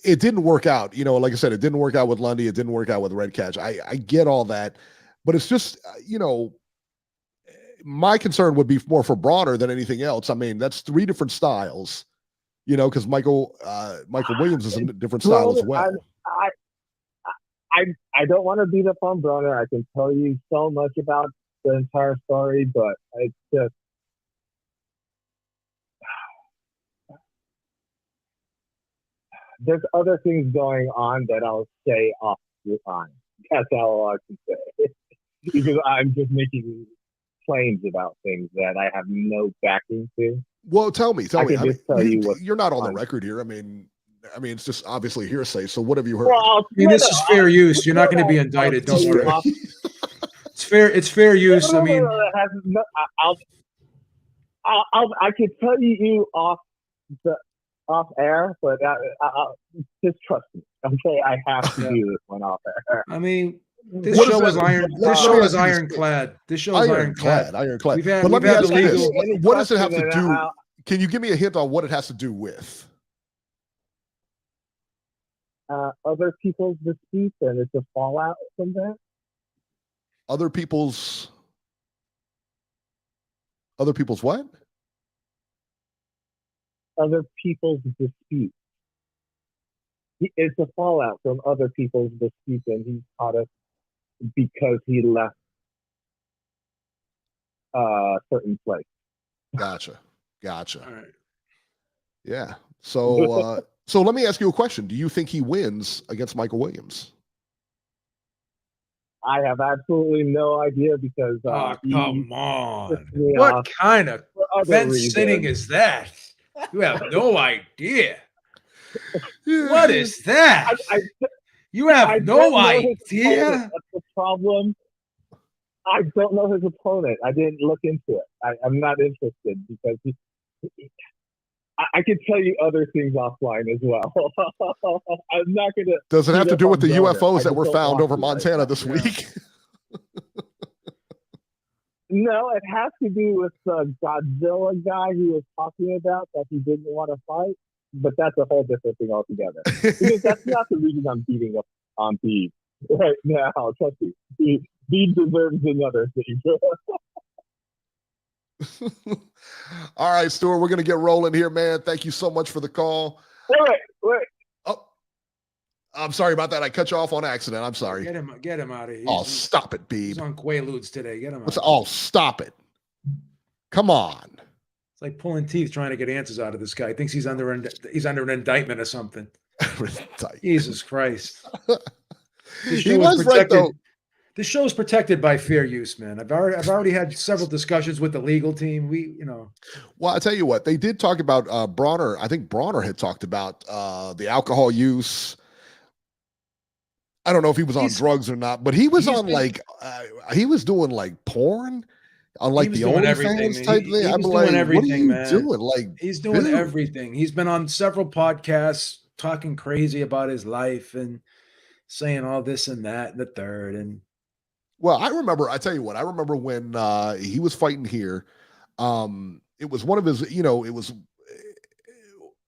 it didn't work out. Like I said, it didn't work out with Lundy. It didn't work out with Red Catch. I get all that, but it's just, my concern would be more for Broner than anything else. I mean, that's three different styles, because Michael Williams is a different style as well. I don't want to beat up on Broner. I can tell you so much about the entire story, but it's just there's other things going on that I'll say off the line. That's all I can say. Because I'm just making claims about things that I have no backing to. Well, tell me. Tell you you're not on the record here. I mean, it's just obviously hearsay. So what have you heard? Well, this is fair use. You're not going to be indicted. Don't worry. It's fair use. I mean, I could tell you off air, but just trust me. Okay, I have to do this one off air. I mean, this show is ironclad. This show is ironclad. Ironclad. But let me ask you this: what does it have to do? Can you give me a hint on what it has to do with? Other people's disputes, and it's a fallout from that. Other people's what? Other people's disputes. It's a fallout from other people's disputes, and he's caught us because he left a certain place. Gotcha. All right. Yeah. So let me ask you a question. Do you think he wins against Michael Williams? I have absolutely no idea because come on. What kind of fence sitting is that? You have no idea. What is that? You have no idea. That's the problem. I don't know his opponent. I didn't look into it. I'm not interested because I can tell you other things offline as well. I'm not going to. Does it have to do with the UFOs that were found over Montana this week? No, it has to do with the Godzilla guy he was talking about that he didn't want to fight. But that's a whole different thing altogether. Because that's not the reason I'm beating up on Beeb right now. Trust me. Beeb deserves another thing. All right, Stuart, we're going to get rolling here, man. Thank you so much for the call. Wait. Oh, I'm sorry about that. I cut you off on accident. I'm sorry. Get him out of here. Oh, stop it, He's Beeb. on Quaaludes today. Get him out. Oh, stop it. Come on. It's like pulling teeth trying to get answers out of this guy. He thinks he's under an indictment or something. Jesus Christ. He was right, though. This show is protected by fair use, man. I've already had several discussions with the legal team. Well, I tell you what, they did talk about Broner. I think Broner had talked about the alcohol use. I don't know if he was on drugs or not, but he was on he was doing like porn on like the OnlyFans type thing. I'm like, everything, what are you doing? Like, he's doing everything. He's been on several podcasts talking crazy about his life and saying all this and that and the third. And well, I tell you what, I remember when he was fighting here. It was one of his, I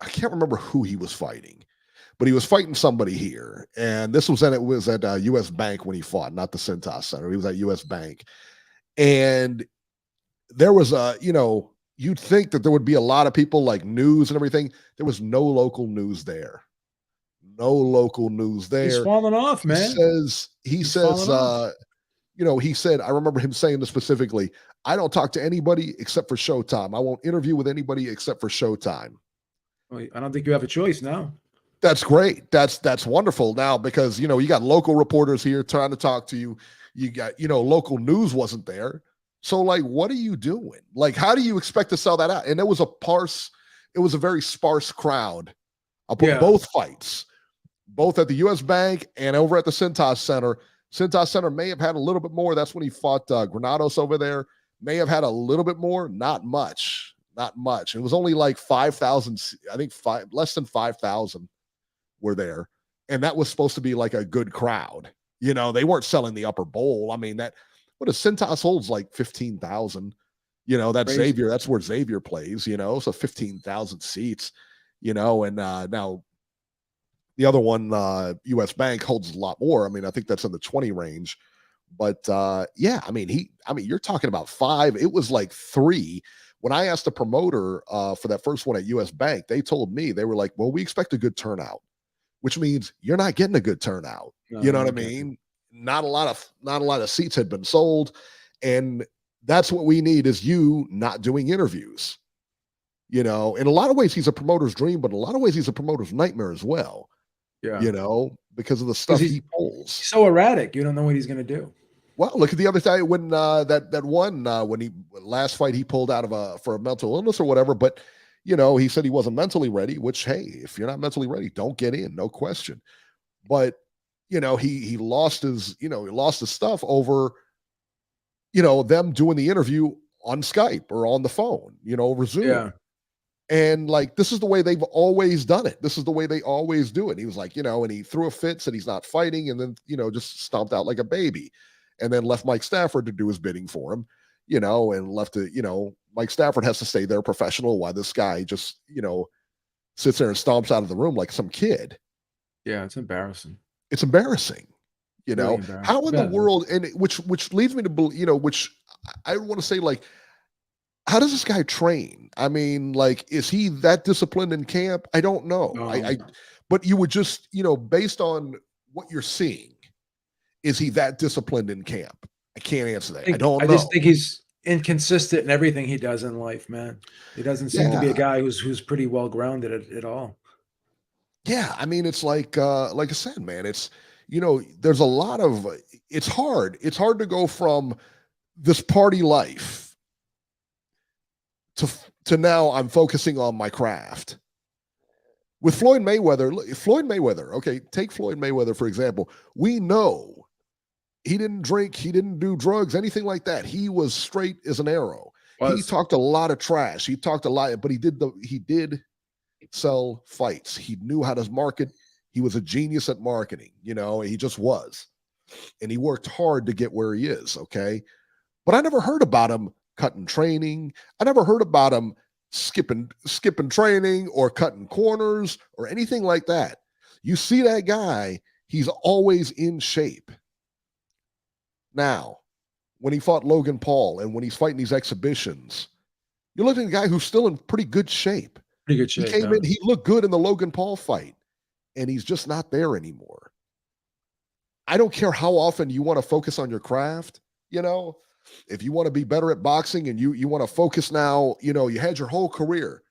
can't remember who he was fighting, but he was fighting somebody here. And it was at US Bank when he fought, not the Cintas Center. He was at US Bank. And there was you'd think that there would be a lot of people like news and everything. There was no local news there. No local news there. He's falling off, man. He says, I remember him saying this specifically. I don't talk to anybody except for Showtime. I won't interview with anybody except for Showtime. Well, I don't think you have a choice now. That's great. That's wonderful now because, you got local reporters here trying to talk to you. You got, local news wasn't there. So like, what are you doing? Like, how do you expect to sell that out? And it was a very sparse crowd. I'll put both fights, both at the US Bank and over at the Cintas Center. Cintas Center may have had a little bit more. That's when he fought Granados over there. May have had a little bit more, not much. It was only like 5,000, I think less than 5,000 were there. And that was supposed to be like a good crowd. They weren't selling the upper bowl. I mean, what a Cintas holds like 15,000, that's Crazy. Xavier. That's where Xavier plays, so 15,000 seats, and now the other one, US Bank holds a lot more. I mean, I think that's in the 20 range, but you're talking about 5. It was like 3. When I asked the promoter for that first one at US Bank, they told me, they were like, well, we expect a good turnout, which means you're not getting a good turnout. No, you know what I mean? Not a lot of seats had been sold. And that's what we need is you not doing interviews. In a lot of ways, he's a promoter's dream, but in a lot of ways, he's a promoter's nightmare as well. Yeah. Because of the stuff he pulls. He's so erratic. You don't know what he's going to do. Well, look at the other side when when he last fight he pulled out for a mental illness or whatever, but he said he wasn't mentally ready, which, hey, if you're not mentally ready, don't get in, no question. But he lost his stuff over them doing the interview on Skype or on the phone, over Zoom. Yeah. And like, this is the way they've always done it. This is the way they always do it. He was like, and he threw a fit, said he's not fighting, and then, just stomped out like a baby, and then left Mike Stafford to do his bidding for him, and left it, Mike Stafford has to stay there professional while this guy just, sits there and stomps out of the room like some kid. Yeah, it's embarrassing. It's embarrassing. Really how in the world, and which leads me to believe, which I want to say, like, how does this guy train? I mean, like, is he that disciplined in camp? I don't know. But you would just, based on what you're seeing, is he that disciplined in camp? I can't answer that. I don't know. I just think he's inconsistent in everything he does in life, man. He doesn't seem to be a guy who's pretty well grounded at all. Yeah, I mean, it's like I said, man, it's, there's a lot of, it's hard to go from this party life to now I'm focusing on my craft. With Floyd Mayweather, okay, take Floyd Mayweather, for example. We know he didn't drink, he didn't do drugs, anything like that. He was straight as an arrow. He talked a lot of trash. He talked a lot, but he did sell fights. He knew how to market. He was a genius at marketing, he just was. And he worked hard to get where he is, okay? But I never heard about him cutting training. I never heard about him skipping training or cutting corners or anything like that. You see that guy, he's always in shape. Now, when he fought Logan Paul and when he's fighting these exhibitions, You're looking at a guy who's still in pretty good shape. Pretty good He shape. came Yeah. in, he looked good in the Logan Paul fight, and he's just not there anymore. I don't care how often you want to focus on your craft, you know, if you want to be better at boxing and you want to focus now, you know, you had your whole career.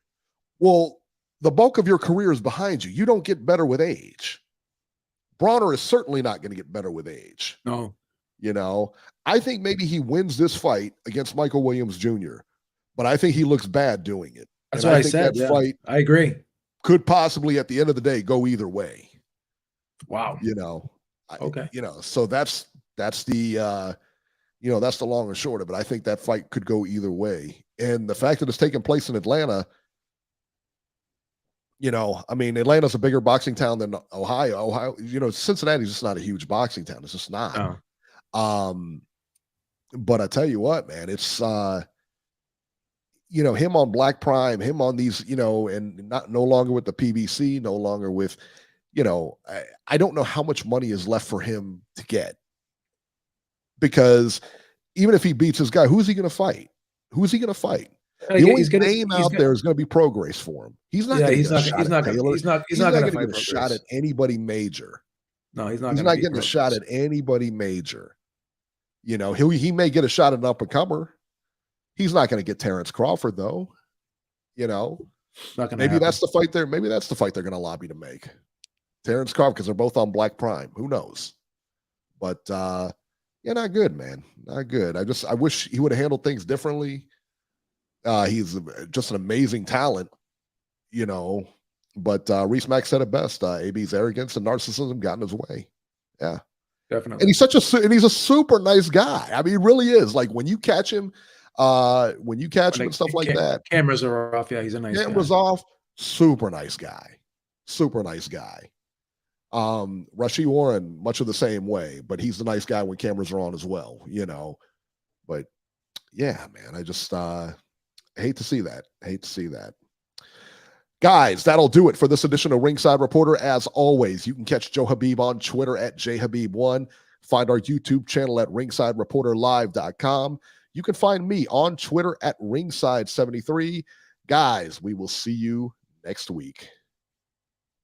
Well, the bulk of your career is behind you. You don't get better with age. Broner is certainly not going to get better with age. No. You know, I think maybe he wins this fight against Michael Williams Jr., but I think he looks bad doing it. That's And what I think said. that Yeah. fight I agree. could possibly, at the end of the day, go either way. Wow. You know, Okay. you know, so that's the you know, that's the long and short of it. I think that fight could go either way. And the fact that it's taking place in Atlanta, you know, I mean, Atlanta's a bigger boxing town than Ohio. Ohio, you know, Cincinnati's just not a huge boxing town. It's just not. No. But I tell you what, man, it's you know, him on Black Prime, him on these, you know, and no longer with the PBC, no longer with, you know, I don't know how much money is left for him to get. Because even if he beats his guy, who's he going to fight? Who's he going to fight? The only name out there is going to be Prograis for him. He's not going to get a shot at Taylor. He's not going to get a shot at anybody major. No, he's not. He's not getting a shot at anybody major. You know, he may get a shot at an up and comer. He's not going to get Terrence Crawford though. You know, maybe that's the fight there. Maybe that's the fight they're going to lobby to make. Terrence Crawford, because they're both on Black Prime. Who knows? But yeah, not good, man. Not good. I wish he would have handled things differently. He's just an amazing talent, you know. But Reese Mack said it best. AB's arrogance and narcissism got in his way. Yeah, definitely. And he's a super nice guy. I mean, he really is. Like when you catch him, and stuff like that. Cameras are off. Yeah, he's a nice guy. Cameras off. Super nice guy. Super nice guy. Rashid Warren, much of the same way, but he's the nice guy when cameras are on as well, you know. But yeah, man, I just hate to see that. Guys, that'll do it for this edition of Ringside Reporter. As always, you can catch Joe Habib on Twitter at jhabib1. Find our YouTube channel at ringsidereporterlive.com. You can find me on Twitter at ringside73. Guys, we will see you next week.